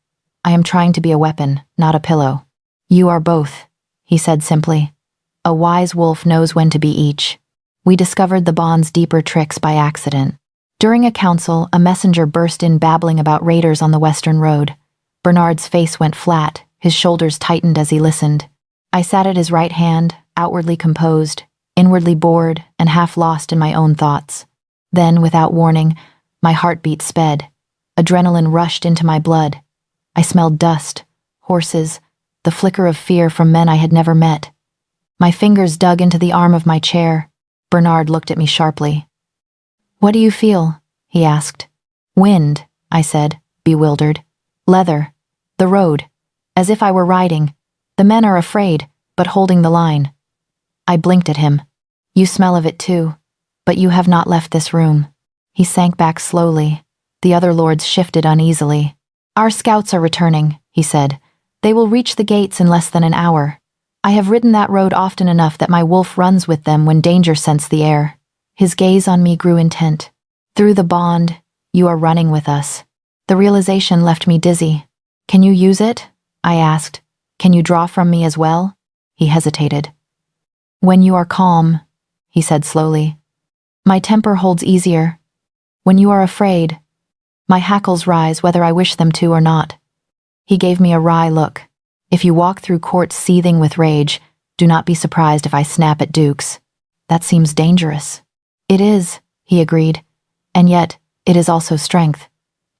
"I am trying to be a weapon, not a pillow." "You are both," he said simply. "A wise wolf knows when to be each." We discovered the bond's deeper tricks by accident. During a council, a messenger burst in babbling about raiders on the western road. Bernard's face went flat, his shoulders tightened as he listened. I sat at his right hand, outwardly composed, inwardly bored, and half lost in my own thoughts. Then, without warning, my heartbeat sped. Adrenaline rushed into my blood. I smelled dust, horses, the flicker of fear from men I had never met. My fingers dug into the arm of my chair. Bernard looked at me sharply. "What do you feel?" he asked. "Wind," I said, bewildered. "Leather. The road. As if I were riding. The men are afraid, but holding the line." I blinked at him. "You smell of it too, but you have not left this room." He sank back slowly. The other lords shifted uneasily. "Our scouts are returning," he said. "They will reach the gates in less than an hour. I have ridden that road often enough that my wolf runs with them when danger scents the air." His gaze on me grew intent. "Through the bond, you are running with us." The realization left me dizzy. "Can you use it?" I asked. "Can you draw from me as well?" He hesitated. "When you are calm," he said slowly. "My temper holds easier. When you are afraid, my hackles rise whether I wish them to or not." He gave me a wry look. "If you walk through courts seething with rage, do not be surprised if I snap at dukes." "That seems dangerous." "It is," he agreed. "And yet, it is also strength.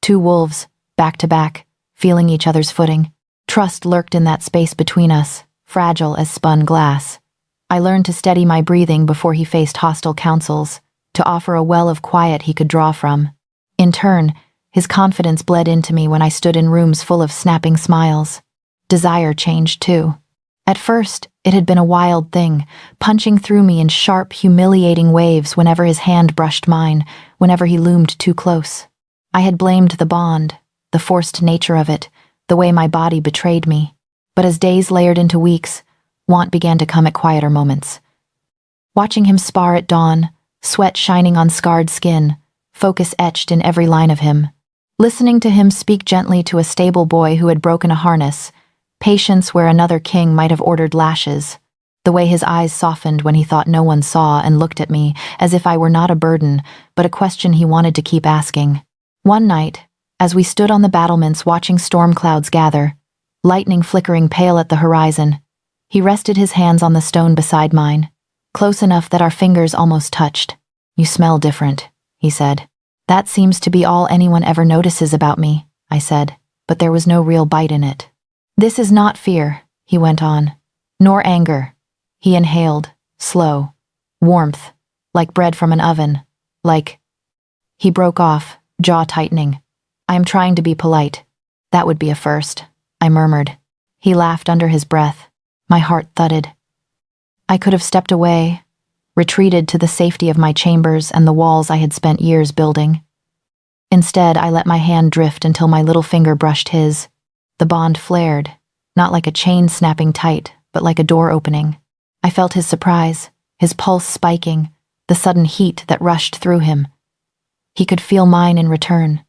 Two wolves, back to back, feeling each other's footing. Trust lurked in that space between us, fragile as spun glass. I learned to steady my breathing before he faced hostile counsels, to offer a well of quiet he could draw from. In turn, his confidence bled into me when I stood in rooms full of snapping smiles. Desire changed too. At first, it had been a wild thing, punching through me in sharp, humiliating waves whenever his hand brushed mine, whenever he loomed too close. I had blamed the bond, the forced nature of it, the way my body betrayed me. But as days layered into weeks, want began to come at quieter moments. Watching him spar at dawn, sweat shining on scarred skin, focus etched in every line of him. Listening to him speak gently to a stable boy who had broken a harness, patience where another king might have ordered lashes. The way his eyes softened when he thought no one saw and looked at me as if I were not a burden, but a question he wanted to keep asking. One night, as we stood on the battlements watching storm clouds gather, lightning flickering pale at the horizon, he rested his hands on the stone beside mine, close enough that our fingers almost touched. "You smell different," he said. "That seems to be all anyone ever notices about me," I said, but there was no real bite in it. "This is not fear," he went on, "nor anger." He inhaled, slow. "Warmth, like bread from an oven, like—" He broke off, jaw tightening. "I am trying to be polite. That would be a first," I murmured. He laughed under his breath. My heart thudded. I could have stepped away, retreated to the safety of my chambers and the walls I had spent years building. Instead, I let my hand drift until my little finger brushed his. The bond flared, not like a chain snapping tight, but like a door opening. I felt his surprise, his pulse spiking, the sudden heat that rushed through him. He could feel mine in return.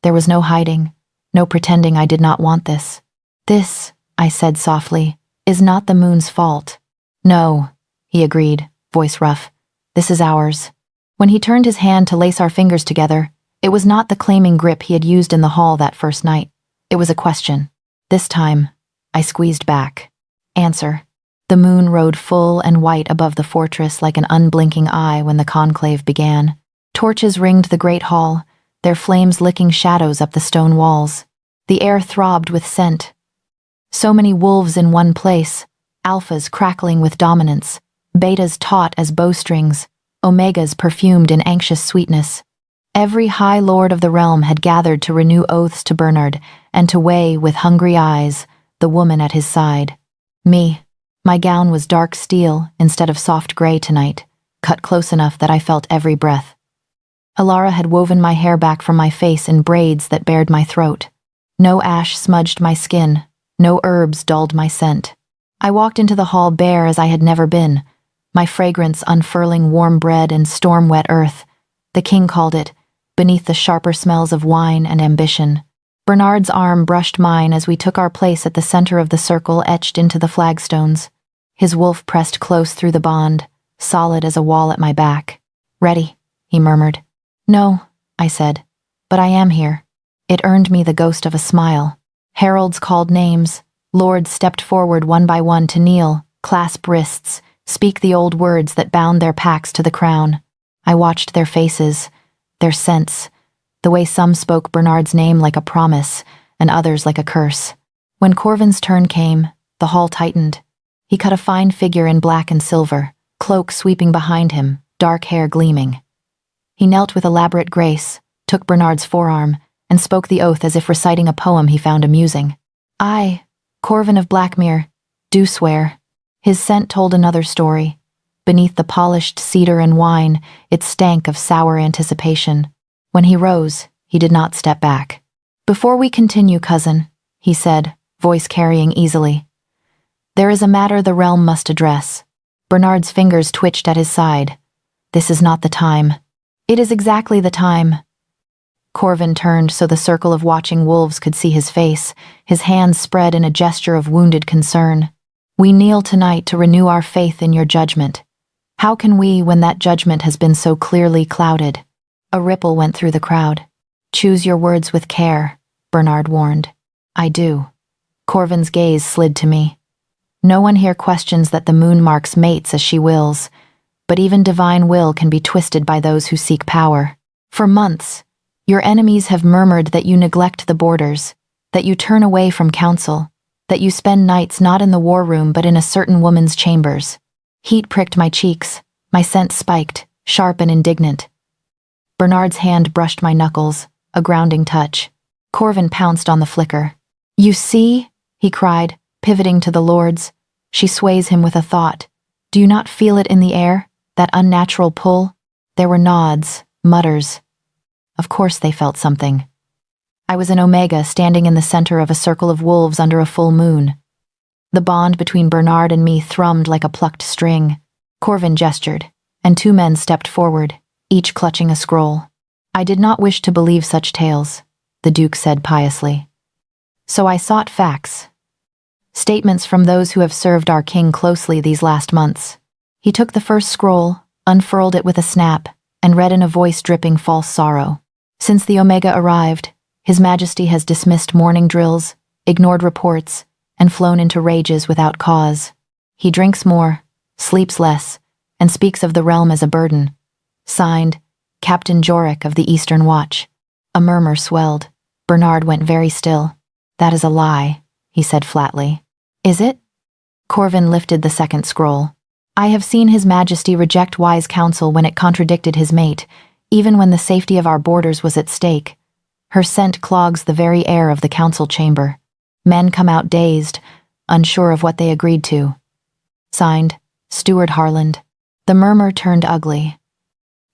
There was no hiding, no pretending I did not want this. "This," I said softly, is not the moon's fault. No, he agreed, voice rough. This is ours. When he turned his hand to lace our fingers together, it was not the claiming grip he had used in the hall that first night. It was a question. This time, I squeezed back. Answer. The moon rode full and white above the fortress like an unblinking eye when the conclave began. Torches ringed the great hall, their flames licking shadows up the stone walls. The air throbbed with scent. So many wolves in one place, alphas crackling with dominance, betas taut as bowstrings, omegas perfumed in anxious sweetness. Every high lord of the realm had gathered to renew oaths to Bernard and to weigh, with hungry eyes, the woman at his side. Me. My gown was dark steel instead of soft gray tonight, cut close enough that I felt every breath. Alara had woven my hair back from my face in braids that bared my throat. No ash smudged my skin, no herbs dulled my scent. I walked into the hall bare as I had never been, my fragrance unfurling warm bread and storm-wet earth. The king called it, beneath the sharper smells of wine and ambition. Bernard's arm brushed mine as we took our place at the center of the circle etched into the flagstones. His wolf pressed close through the bond, solid as a wall at my back. Ready, he murmured. No, I said, but I am here. It earned me the ghost of a smile. Heralds called names. Lords stepped forward one by one to kneel, clasp wrists, speak the old words that bound their packs to the crown. I watched their faces, their scents, the way some spoke Bernard's name like a promise, and others like a curse. When Corvin's turn came, the hall tightened. He cut a fine figure in black and silver, cloak sweeping behind him, dark hair gleaming. He knelt with elaborate grace, took Bernard's forearm, and spoke the oath as if reciting a poem he found amusing. I, Corvin of Blackmere, do swear. His scent told another story. Beneath the polished cedar and wine, it stank of sour anticipation. When he rose, he did not step back. Before we continue, cousin, he said, voice carrying easily. There is a matter the realm must address. Bernard's fingers twitched at his side. This is not the time. It is exactly the time. Corvin turned so the circle of watching wolves could see his face, his hands spread in a gesture of wounded concern. We kneel tonight to renew our faith in your judgment. How can we when that judgment has been so clearly clouded? A ripple went through the crowd. Choose your words with care, Bernard warned. I do. Corvin's gaze slid to me. No one here questions that the moon marks mates as she wills, but even divine will can be twisted by those who seek power. For months, your enemies have murmured that you neglect the borders, that you turn away from counsel, that you spend nights not in the war room but in a certain woman's chambers. Heat pricked my cheeks, my scent spiked, sharp and indignant. Bernard's hand brushed my knuckles, a grounding touch. Corvin pounced on the flicker. You see, he cried, pivoting to the lords. She sways him with a thought. Do you not feel it in the air, that unnatural pull? There were nods, mutters. Of course they felt something. I was an omega standing in the center of a circle of wolves under a full moon. The bond between Bernard and me thrummed like a plucked string. Corvin gestured, and two men stepped forward, each clutching a scroll. I did not wish to believe such tales, the Duke said piously. So I sought facts. Statements from those who have served our king closely these last months. He took the first scroll, unfurled it with a snap, and read in a voice dripping false sorrow. Since the Omega arrived, His Majesty has dismissed morning drills, ignored reports, and flown into rages without cause. He drinks more, sleeps less, and speaks of the realm as a burden. Signed, Captain Jorik of the Eastern Watch. A murmur swelled. Bernard went very still. That is a lie, he said flatly. Is it? Corvin lifted the second scroll. I have seen His Majesty reject wise counsel when it contradicted his mate, even when the safety of our borders was at stake. Her scent clogs the very air of the council chamber. Men come out dazed, unsure of what they agreed to. Signed, Steward Harland. The murmur turned ugly.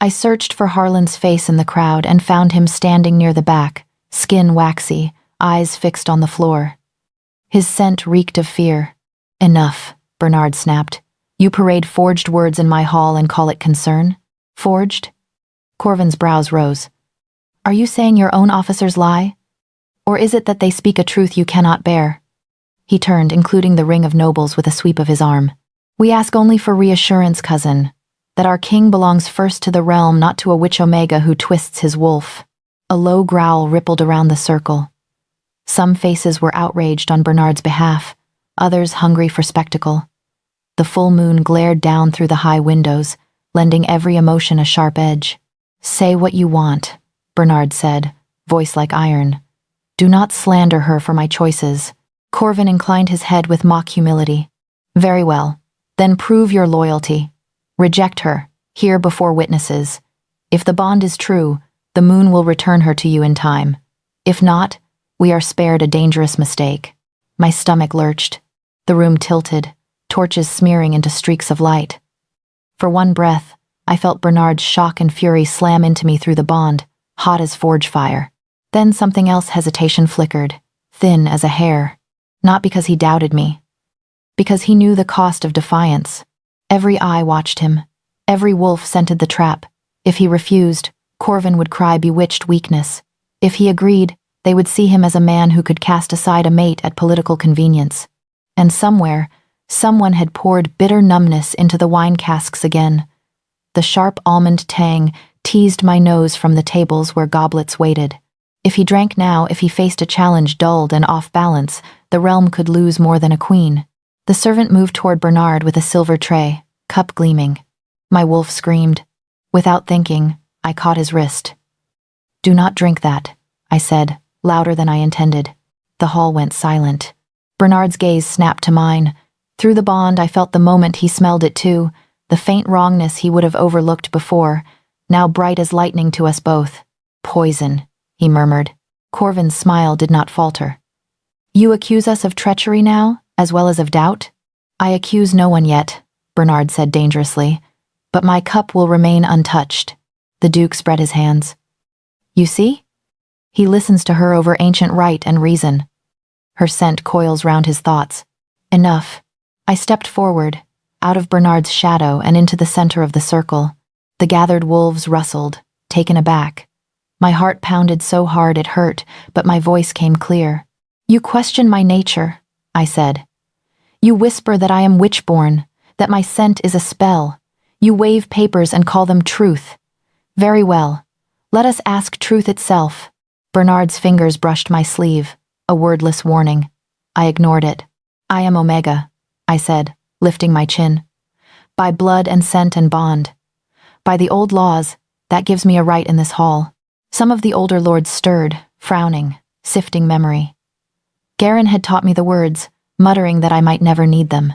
I searched for Harland's face in the crowd and found him standing near the back, skin waxy, eyes fixed on the floor. His scent reeked of fear. Enough, Bernard snapped. You parade forged words in my hall and call it concern? Forged? Corvin's brows rose. Are you saying your own officers lie? Or is it that they speak a truth you cannot bear? He turned, including the ring of nobles, with a sweep of his arm. "We ask only for reassurance, cousin, that our king belongs first to the realm, not to a witch Omega who twists his wolf." A low growl rippled around the circle. Some faces were outraged on Bernard's behalf, others hungry for spectacle. The full moon glared down through the high windows, lending every emotion a sharp edge. "Say what you want," Bernard said, voice like iron. "Do not slander her for my choices." Corvin inclined his head with mock humility. "Very well. Then prove your loyalty. Reject her, here before witnesses. If the bond is true, the moon will return her to you in time. If not, we are spared a dangerous mistake." My stomach lurched. The room tilted, torches smearing into streaks of light. For one breath, I felt Bernard's shock and fury slam into me through the bond, hot as forge fire. Then something else hesitation flickered, thin as a hair. Not because he doubted me. Because he knew the cost of defiance. Every eye watched him. Every wolf scented the trap. If he refused, Corvin would cry bewitched weakness. If he agreed, they would see him as a man who could cast aside a mate at political convenience. And somewhere, someone had poured bitter numbness into the wine casks again. The sharp almond tang teased my nose from the tables where goblets waited. If he drank now, if he faced a challenge dulled and off balance, the realm could lose more than a queen. The servant moved toward Bernard with a silver tray, cup gleaming. My wolf screamed. Without thinking, I caught his wrist. "Do not drink that," I said, louder than I intended. The hall went silent. Bernard's gaze snapped to mine. Through the bond, I felt the moment he smelled it too, the faint wrongness he would have overlooked before, now bright as lightning to us both. "Poison," he murmured. Corvin's smile did not falter. "You accuse us of treachery now, as well as of doubt?" "I accuse no one yet," Bernard said dangerously, "but my cup will remain untouched." The Duke spread his hands. "You see? He listens to her over ancient right and reason." Her scent coils round his thoughts. "Enough." I stepped forward, out of Bernard's shadow and into the center of the circle. The gathered wolves rustled, taken aback. My heart pounded so hard it hurt, but my voice came clear. "You question my nature," I said. "You whisper that I am witch-born, that my scent is a spell. You wave papers and call them truth. Very well. Let us ask truth itself." Bernard's fingers brushed my sleeve, a wordless warning. I ignored it. "I am Omega," I said, lifting my chin. "By blood and scent and bond. By the old laws, that gives me a right in this hall." Some of the older lords stirred, frowning, sifting memory. Garen had taught me the words, muttering that I might never need them.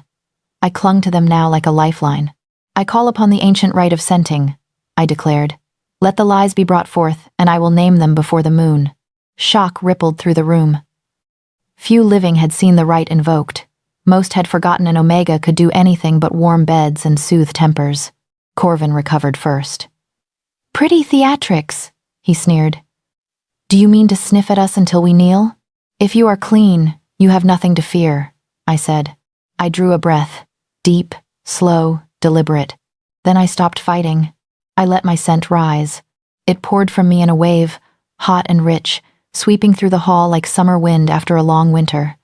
I clung to them now like a lifeline. "I call upon the ancient right of scenting," I declared. "Let the lies be brought forth, and I will name them before the moon." Shock rippled through the room. Few living had seen the right invoked. Most had forgotten an Omega could do anything but warm beds and soothe tempers. Corvin recovered first. "Pretty theatrics," he sneered. "Do you mean to sniff at us until we kneel?" "If you are clean, you have nothing to fear," I said. I drew a breath, deep, slow, deliberate. Then I stopped fighting. I let my scent rise. It poured from me in a wave, hot and rich, sweeping through the hall like summer wind after a long winter.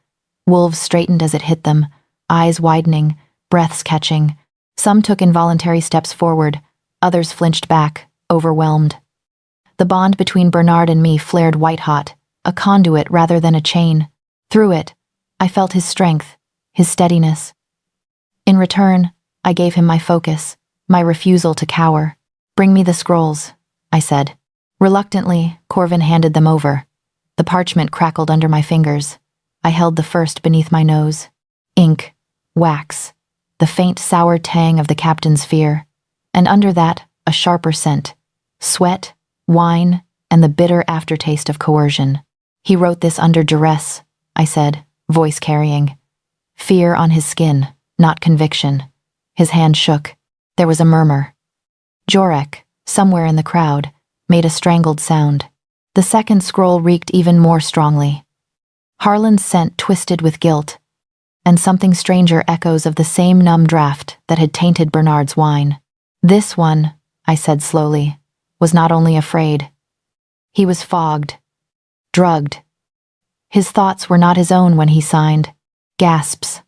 Wolves straightened as it hit them, eyes widening, breaths catching. Some took involuntary steps forward, others flinched back, overwhelmed. The bond between Bernard and me flared white-hot, a conduit rather than a chain. Through it, I felt his strength, his steadiness. In return, I gave him my focus, my refusal to cower. "Bring me the scrolls," I said. Reluctantly, Corvin handed them over. The parchment crackled under my fingers. I held the first beneath my nose. Ink, wax, the faint sour tang of the captain's fear. And under that, a sharper scent. Sweat, wine, and the bitter aftertaste of coercion. "He wrote this under duress," I said, voice carrying. Fear on his skin, not conviction. His hand shook. There was a murmur. Jorek, somewhere in the crowd, made a strangled sound. The second scroll reeked even more strongly. Harlan's scent twisted with guilt, and something stranger echoes of the same numb draught that had tainted Bernard's wine. "This one," I said slowly, "was not only afraid. He was fogged, drugged. His thoughts were not his own when he signed. Gasps.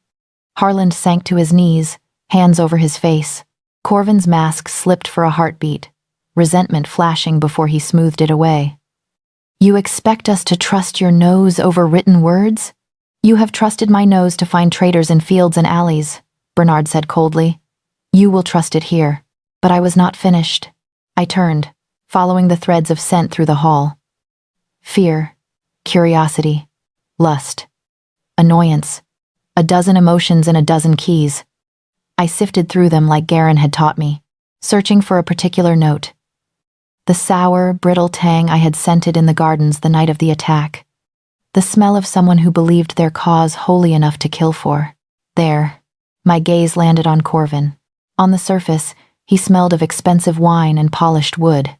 Harland sank to his knees, hands over his face. Corvin's mask slipped for a heartbeat, resentment flashing before he smoothed it away. You expect us to trust your nose over written words? You have trusted my nose to find traitors in fields and alleys, Bernard said coldly. You will trust it here. But I was not finished. I turned, following the threads of scent through the hall. Fear, curiosity, lust, annoyance, a dozen emotions in a dozen keys. I sifted through them like Garen had taught me, searching for a particular note. The sour, brittle tang I had scented in the gardens the night of the attack. The smell of someone who believed their cause holy enough to kill for. There, my gaze landed on Corvin. On the surface, he smelled of expensive wine and polished wood.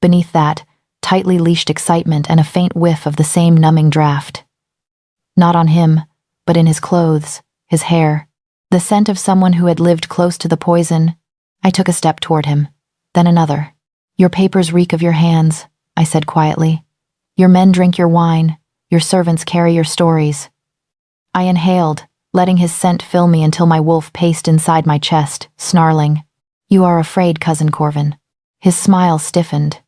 Beneath that, tightly leashed excitement and a faint whiff of the same numbing draft. Not on him, but in his clothes, his hair, the scent of someone who had lived close to the poison. I took a step toward him, then another. Your papers reek of your hands, I said quietly. Your men drink your wine, your servants carry your stories. I inhaled, letting his scent fill me until my wolf paced inside my chest, snarling. You are afraid, Cousin Corvin. His smile stiffened.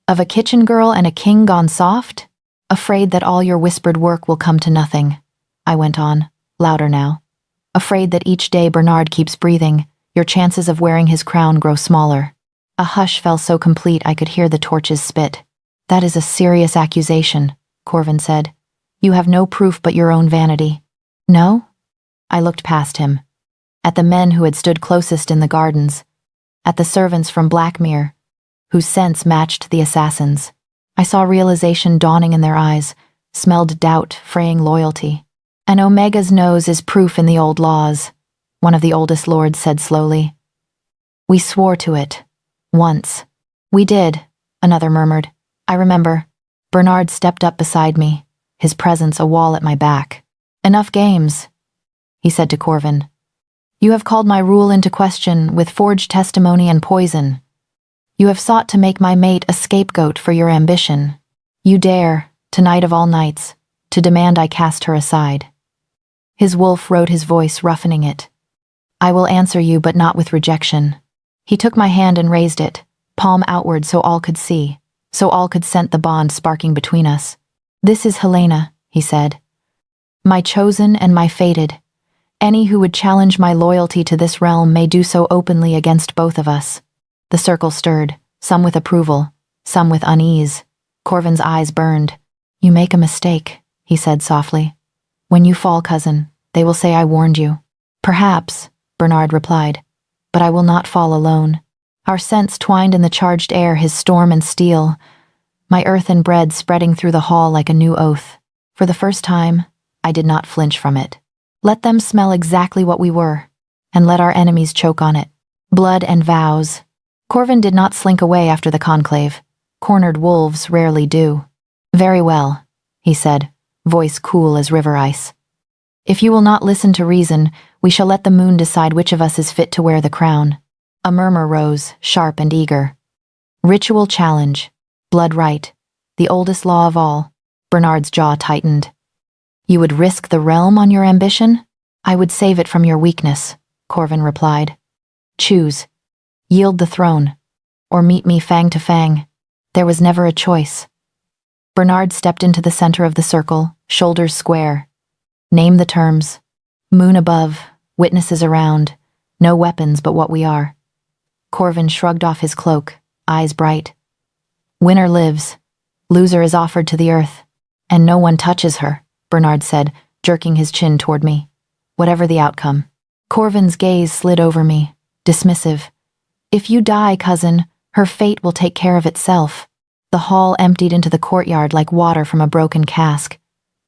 Of a kitchen girl and a king gone soft? Afraid that all your whispered work will come to nothing. I went on, louder now. Afraid that each day Bernard keeps breathing, your chances of wearing his crown grow smaller. A hush fell so complete I could hear the torches spit. That is a serious accusation, Corvin said. You have no proof but your own vanity. No? I looked past him. At the men who had stood closest in the gardens. At the servants from Blackmere, whose scents matched the assassins. I saw realization dawning in their eyes, smelled doubt fraying loyalty. An Omega's nose is proof in the old laws, one of the oldest lords said slowly. We swore to it. Once. We did, another murmured. I remember. Bernard stepped up beside me, his presence a wall at my back. Enough games, he said to Corvin. You have called my rule into question with forged testimony and poison. You have sought to make my mate a scapegoat for your ambition. You dare, tonight of all nights, to demand I cast her aside. His wolf rode his voice, roughening it. I will answer you, but not with rejection. He took my hand and raised it, palm outward so all could see, so all could scent the bond sparking between us. This is Helena, he said. My chosen and my fated. Any who would challenge my loyalty to this realm may do so openly against both of us. The circle stirred, some with approval, some with unease. Corvin's eyes burned. You make a mistake, he said softly. When you fall, cousin, they will say I warned you. Perhaps, Bernard replied, but I will not fall alone. Our scents twined in the charged air, his storm and steel, my earth and bread spreading through the hall like a new oath. For the first time, I did not flinch from it. Let them smell exactly what we were, and let our enemies choke on it. Blood and vows. Corvin did not slink away after the conclave. Cornered wolves rarely do. Very well, he said, voice cool as river ice. If you will not listen to reason, we shall let the moon decide which of us is fit to wear the crown. A murmur rose, sharp and eager. Ritual challenge. Blood right. The oldest law of all. Bernard's jaw tightened. You would risk the realm on your ambition? I would save it from your weakness, Corvin replied. Choose. Yield the throne. Or meet me fang to fang. There was never a choice. Bernard stepped into the center of the circle, shoulders square. Name the terms. Moon above, witnesses around, no weapons but what we are. Corvin shrugged off his cloak, eyes bright. Winner lives. Loser is offered to the earth. And no one touches her, Bernard said, jerking his chin toward me. Whatever the outcome. Corvin's gaze slid over me, dismissive. If you die, cousin, her fate will take care of itself. The hall emptied into the courtyard like water from a broken cask.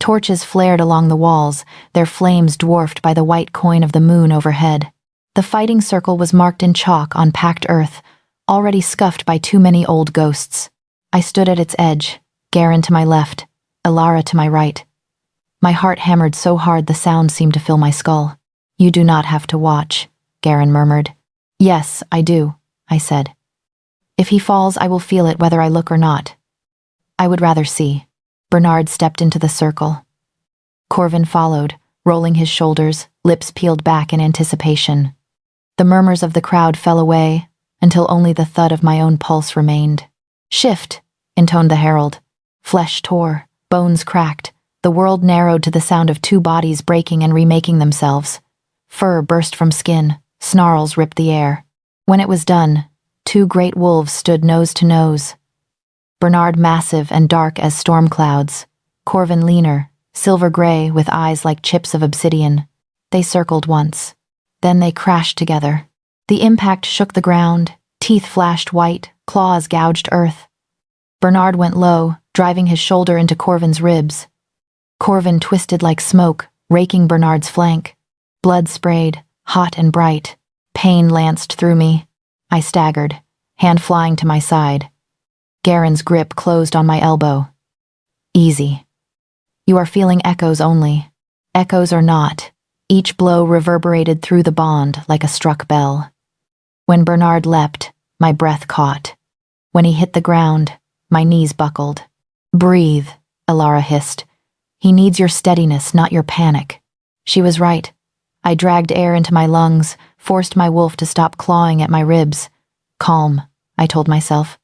Torches flared along the walls, their flames dwarfed by the white coin of the moon overhead. The fighting circle was marked in chalk on packed earth, already scuffed by too many old ghosts. I stood at its edge, Garen to my left, Elara to my right. My heart hammered so hard the sound seemed to fill my skull. You do not have to watch, Garen murmured. Yes, I do, I said. If he falls, I will feel it whether I look or not. I would rather see. Bernard stepped into the circle. Corvin followed, rolling his shoulders, lips peeled back in anticipation. The murmurs of the crowd fell away, until only the thud of my own pulse remained. "Shift," intoned the herald. Flesh tore, bones cracked, the world narrowed to the sound of two bodies breaking and remaking themselves. Fur burst from skin, snarls ripped the air. When it was done, two great wolves stood nose to nose. Bernard massive and dark as storm clouds, Corvin leaner, silver-gray with eyes like chips of obsidian. They circled once. Then they crashed together. The impact shook the ground, teeth flashed white, claws gouged earth. Bernard went low, driving his shoulder into Corvin's ribs. Corvin twisted like smoke, raking Bernard's flank. Blood sprayed, hot and bright. Pain lanced through me. I staggered, hand flying to my side. Garen's grip closed on my elbow. "Easy. You are feeling echoes only. Echoes or not, each blow reverberated through the bond like a struck bell. When Bernard leapt, my breath caught. When he hit the ground, my knees buckled. "Breathe," Elara hissed. "He needs your steadiness, not your panic." She was right. I dragged air into my lungs, forced my wolf to stop clawing at my ribs. "Calm," I told myself.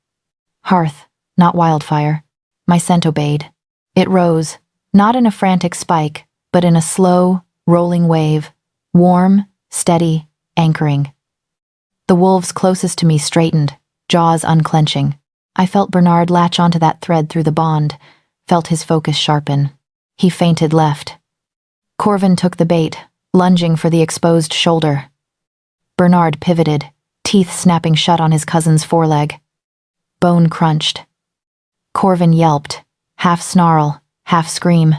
Hearth, not wildfire. My scent obeyed. It rose, not in a frantic spike, but in a slow, rolling wave, warm, steady, anchoring. The wolves closest to me straightened, jaws unclenching. I felt Bernard latch onto that thread through the bond, felt his focus sharpen. He feinted left. Corvin took the bait, lunging for the exposed shoulder. Bernard pivoted, teeth snapping shut on his cousin's foreleg. Bone crunched. Corvin yelped, half snarl, half scream.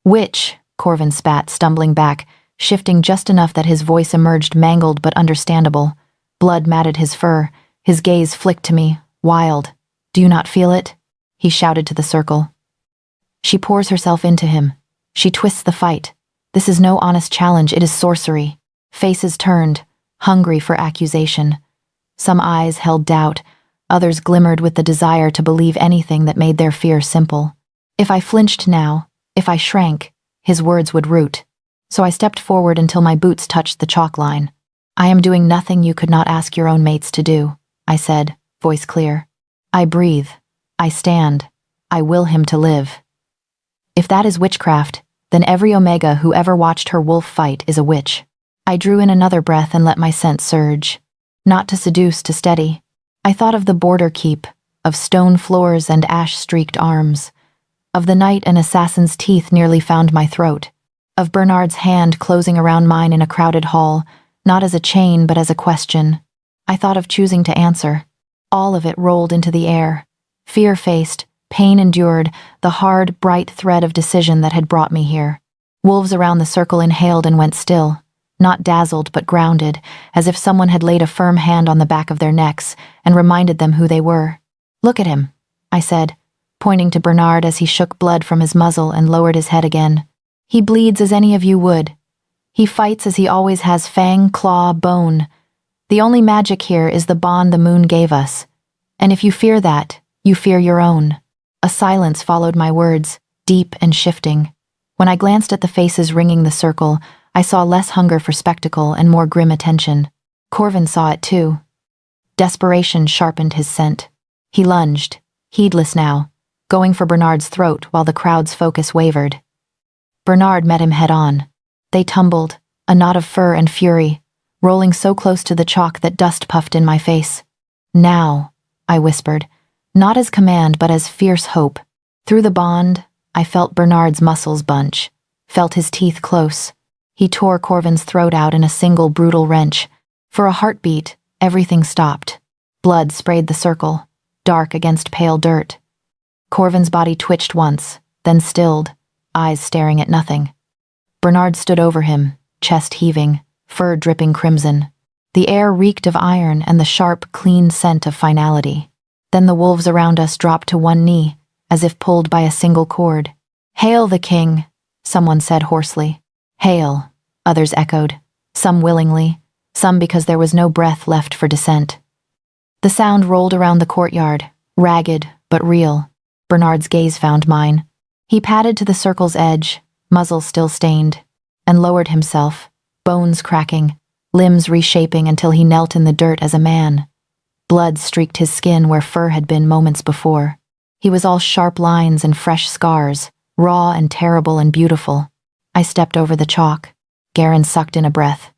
"Witch," Corvin spat, stumbling back, shifting just enough that his voice emerged mangled but understandable. Blood matted his fur, his gaze flicked to me, wild. "Do you not feel it?" he shouted to the circle. She pours herself into him. She twists the fight. This is no honest challenge, it is sorcery. Faces turned, hungry for accusation. Some eyes held doubt, others glimmered with the desire to believe anything that made their fear simple. If I flinched now, if I shrank, his words would root. So I stepped forward until my boots touched the chalk line. "I am doing nothing you could not ask your own mates to do," I said, voice clear. "I breathe. I stand. I will him to live." If that is witchcraft, then every Omega who ever watched her wolf fight is a witch. I drew in another breath and let my scent surge. Not to seduce, to steady. I thought of the border keep, of stone floors and ash-streaked arms, of the night an assassin's teeth nearly found my throat, of Bernard's hand closing around mine in a crowded hall, not as a chain but as a question. I thought of choosing to answer. All of it rolled into the air. Fear-faced, pain endured, the hard, bright thread of decision that had brought me here. Wolves around the circle inhaled and went still, not dazzled but grounded, as if someone had laid a firm hand on the back of their necks and reminded them who they were. "Look at him," I said, pointing to Bernard as he shook blood from his muzzle and lowered his head again. "He bleeds as any of you would. He fights as he always has, fang, claw, bone. The only magic here is the bond the moon gave us. And if you fear that, you fear your own." A silence followed my words, deep and shifting. When I glanced at the faces ringing the circle, I saw less hunger for spectacle and more grim attention. Corvin saw it too. Desperation sharpened his scent. He lunged, heedless now, going for Bernard's throat while the crowd's focus wavered. Bernard met him head-on. They tumbled, a knot of fur and fury, rolling so close to the chalk that dust puffed in my face. "Now," I whispered, not as command but as fierce hope. Through the bond, I felt Bernard's muscles bunch, felt his teeth close. He tore Corvin's throat out in a single brutal wrench. For a heartbeat, everything stopped. Blood sprayed the circle, dark against pale dirt. Corvin's body twitched once, then stilled, eyes staring at nothing. Bernard stood over him, chest heaving, fur dripping crimson. The air reeked of iron and the sharp, clean scent of finality. Then the wolves around us dropped to one knee, as if pulled by a single cord. "Hail the king," someone said hoarsely. "Hail," others echoed, some willingly, some because there was no breath left for dissent. The sound rolled around the courtyard, ragged but real. Bernard's gaze found mine. He padded to the circle's edge, muzzle still stained. and lowered himself, bones cracking, limbs reshaping until he knelt in the dirt as a man. Blood streaked his skin where fur had been moments before. He was all sharp lines and fresh scars, raw and terrible and beautiful. I stepped over the chalk. Garen sucked in a breath.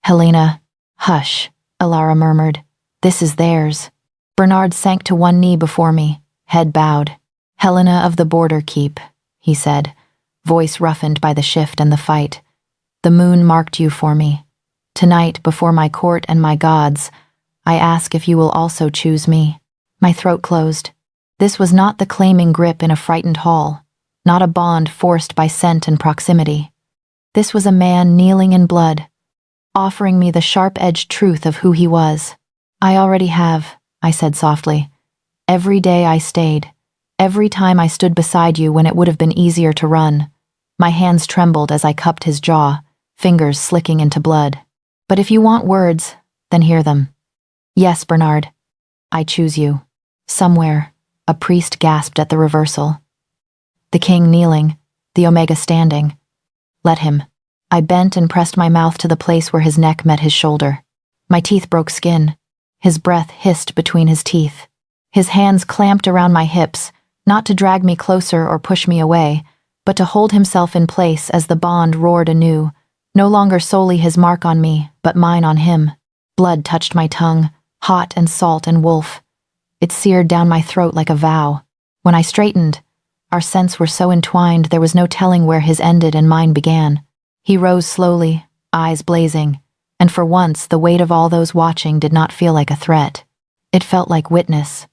"Helena, hush," Alara murmured. "This is theirs." Bernard sank to one knee before me, head bowed. "Helena of the Border Keep," he said, voice roughened by the shift and the fight. "The moon marked you for me. Tonight, before my court and my gods, I ask if you will also choose me." My throat closed. This was not the claiming grip in a frightened hall, not a bond forced by scent and proximity. This was a man kneeling in blood, offering me the sharp-edged truth of who he was. "I already have," I said softly. "Every day I stayed. Every time I stood beside you when it would have been easier to run." My hands trembled as I cupped his jaw, fingers slicking into blood. "But if you want words, then hear them." "Yes, Bernard. I choose you." Somewhere, a priest gasped at the reversal. The king kneeling, the Omega standing. "Let him." I bent and pressed my mouth to the place where his neck met his shoulder. My teeth broke skin. His breath hissed between his teeth. His hands clamped around my hips, not to drag me closer or push me away, but to hold himself in place as the bond roared anew, no longer solely his mark on me, but mine on him. Blood touched my tongue, hot and salt and wolf. It seared down my throat like a vow. When I straightened, our scents were so entwined there was no telling where his ended and mine began. He rose slowly, eyes blazing, and for once the weight of all those watching did not feel like a threat. It felt like witness.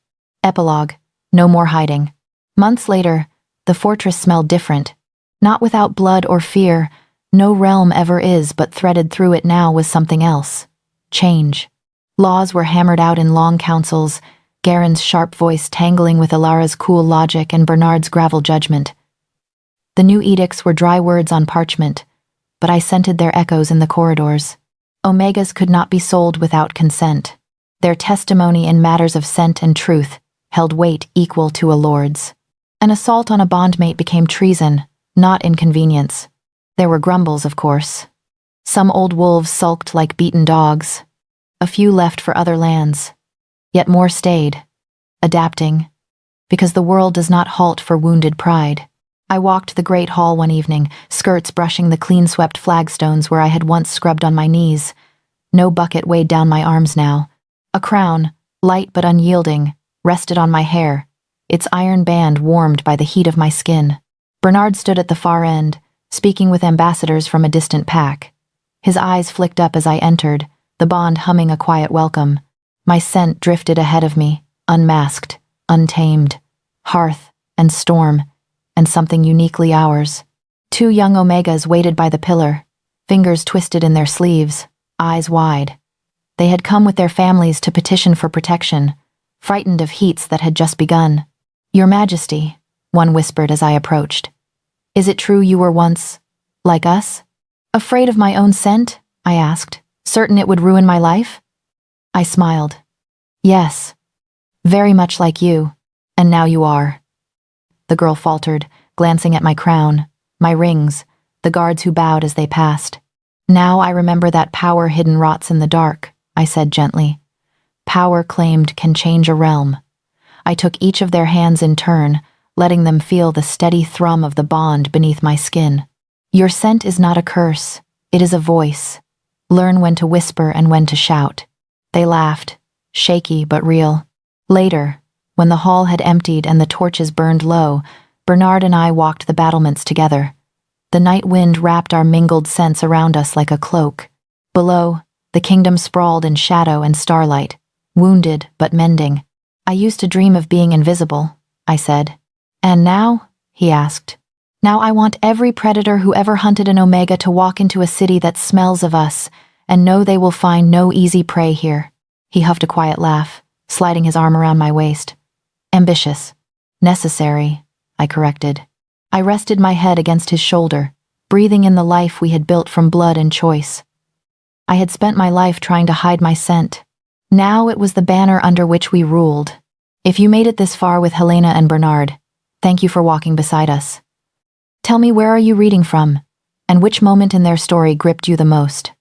Epilogue. No more hiding. Months later, the fortress smelled different. Not without blood or fear. No realm ever is, but threaded through it now was something else. Change. Laws were hammered out in long councils, Garen's sharp voice tangling with Alara's cool logic and Bernard's gravel judgment. The new edicts were dry words on parchment, but I scented their echoes in the corridors. Omegas could not be sold without consent. Their testimony in matters of scent and truth held weight equal to a lord's. An assault on a bondmate became treason, not inconvenience. There were grumbles, of course. Some old wolves sulked like beaten dogs. A few left for other lands. Yet more stayed, adapting, because the world does not halt for wounded pride. I walked the great hall one evening, skirts brushing the clean-swept flagstones where I had once scrubbed on my knees. No bucket weighed down my arms now. A crown, light but unyielding, rested on my hair, its iron band warmed by the heat of my skin. Bernard stood at the far end, speaking with ambassadors from a distant pack. His eyes flicked up as I entered, the bond humming a quiet welcome. My scent drifted ahead of me, unmasked, untamed. Hearth and storm, and something uniquely ours. Two young Omegas waited by the pillar, fingers twisted in their sleeves, eyes wide. They had come with their families to petition for protection, frightened of heats that had just begun. "Your Majesty," one whispered as I approached. "Is it true you were once like us?" "Afraid of my own scent?" I asked, certain it would ruin my life. I smiled. "Yes, very much like you, and now you are." The girl faltered, glancing at my crown, my rings, the guards who bowed as they passed. "Now I remember that power hidden rots in the dark," I said gently. "Power claimed can change a realm." I took each of their hands in turn, letting them feel the steady thrum of the bond beneath my skin. "Your scent is not a curse, it is a voice. Learn when to whisper and when to shout." They laughed, shaky but real. Later, when the hall had emptied and the torches burned low, Bernard and I walked the battlements together. The night wind wrapped our mingled scents around us like a cloak. Below, the kingdom sprawled in shadow and starlight, wounded but mending. "I used to dream of being invisible," I said. "And now?" he asked. "Now I want every predator who ever hunted an Omega to walk into a city that smells of us, and know they will find no easy prey here." He huffed a quiet laugh, sliding his arm around my waist. "Ambitious. Necessary," I corrected. I rested my head against his shoulder, breathing in the life we had built from blood and choice. I had spent my life trying to hide my scent. Now it was the banner under which we ruled. "If you made it this far with Helena and Bernard, thank you for walking beside us. Tell me, where are you reading from?" And which moment in their story gripped you the most?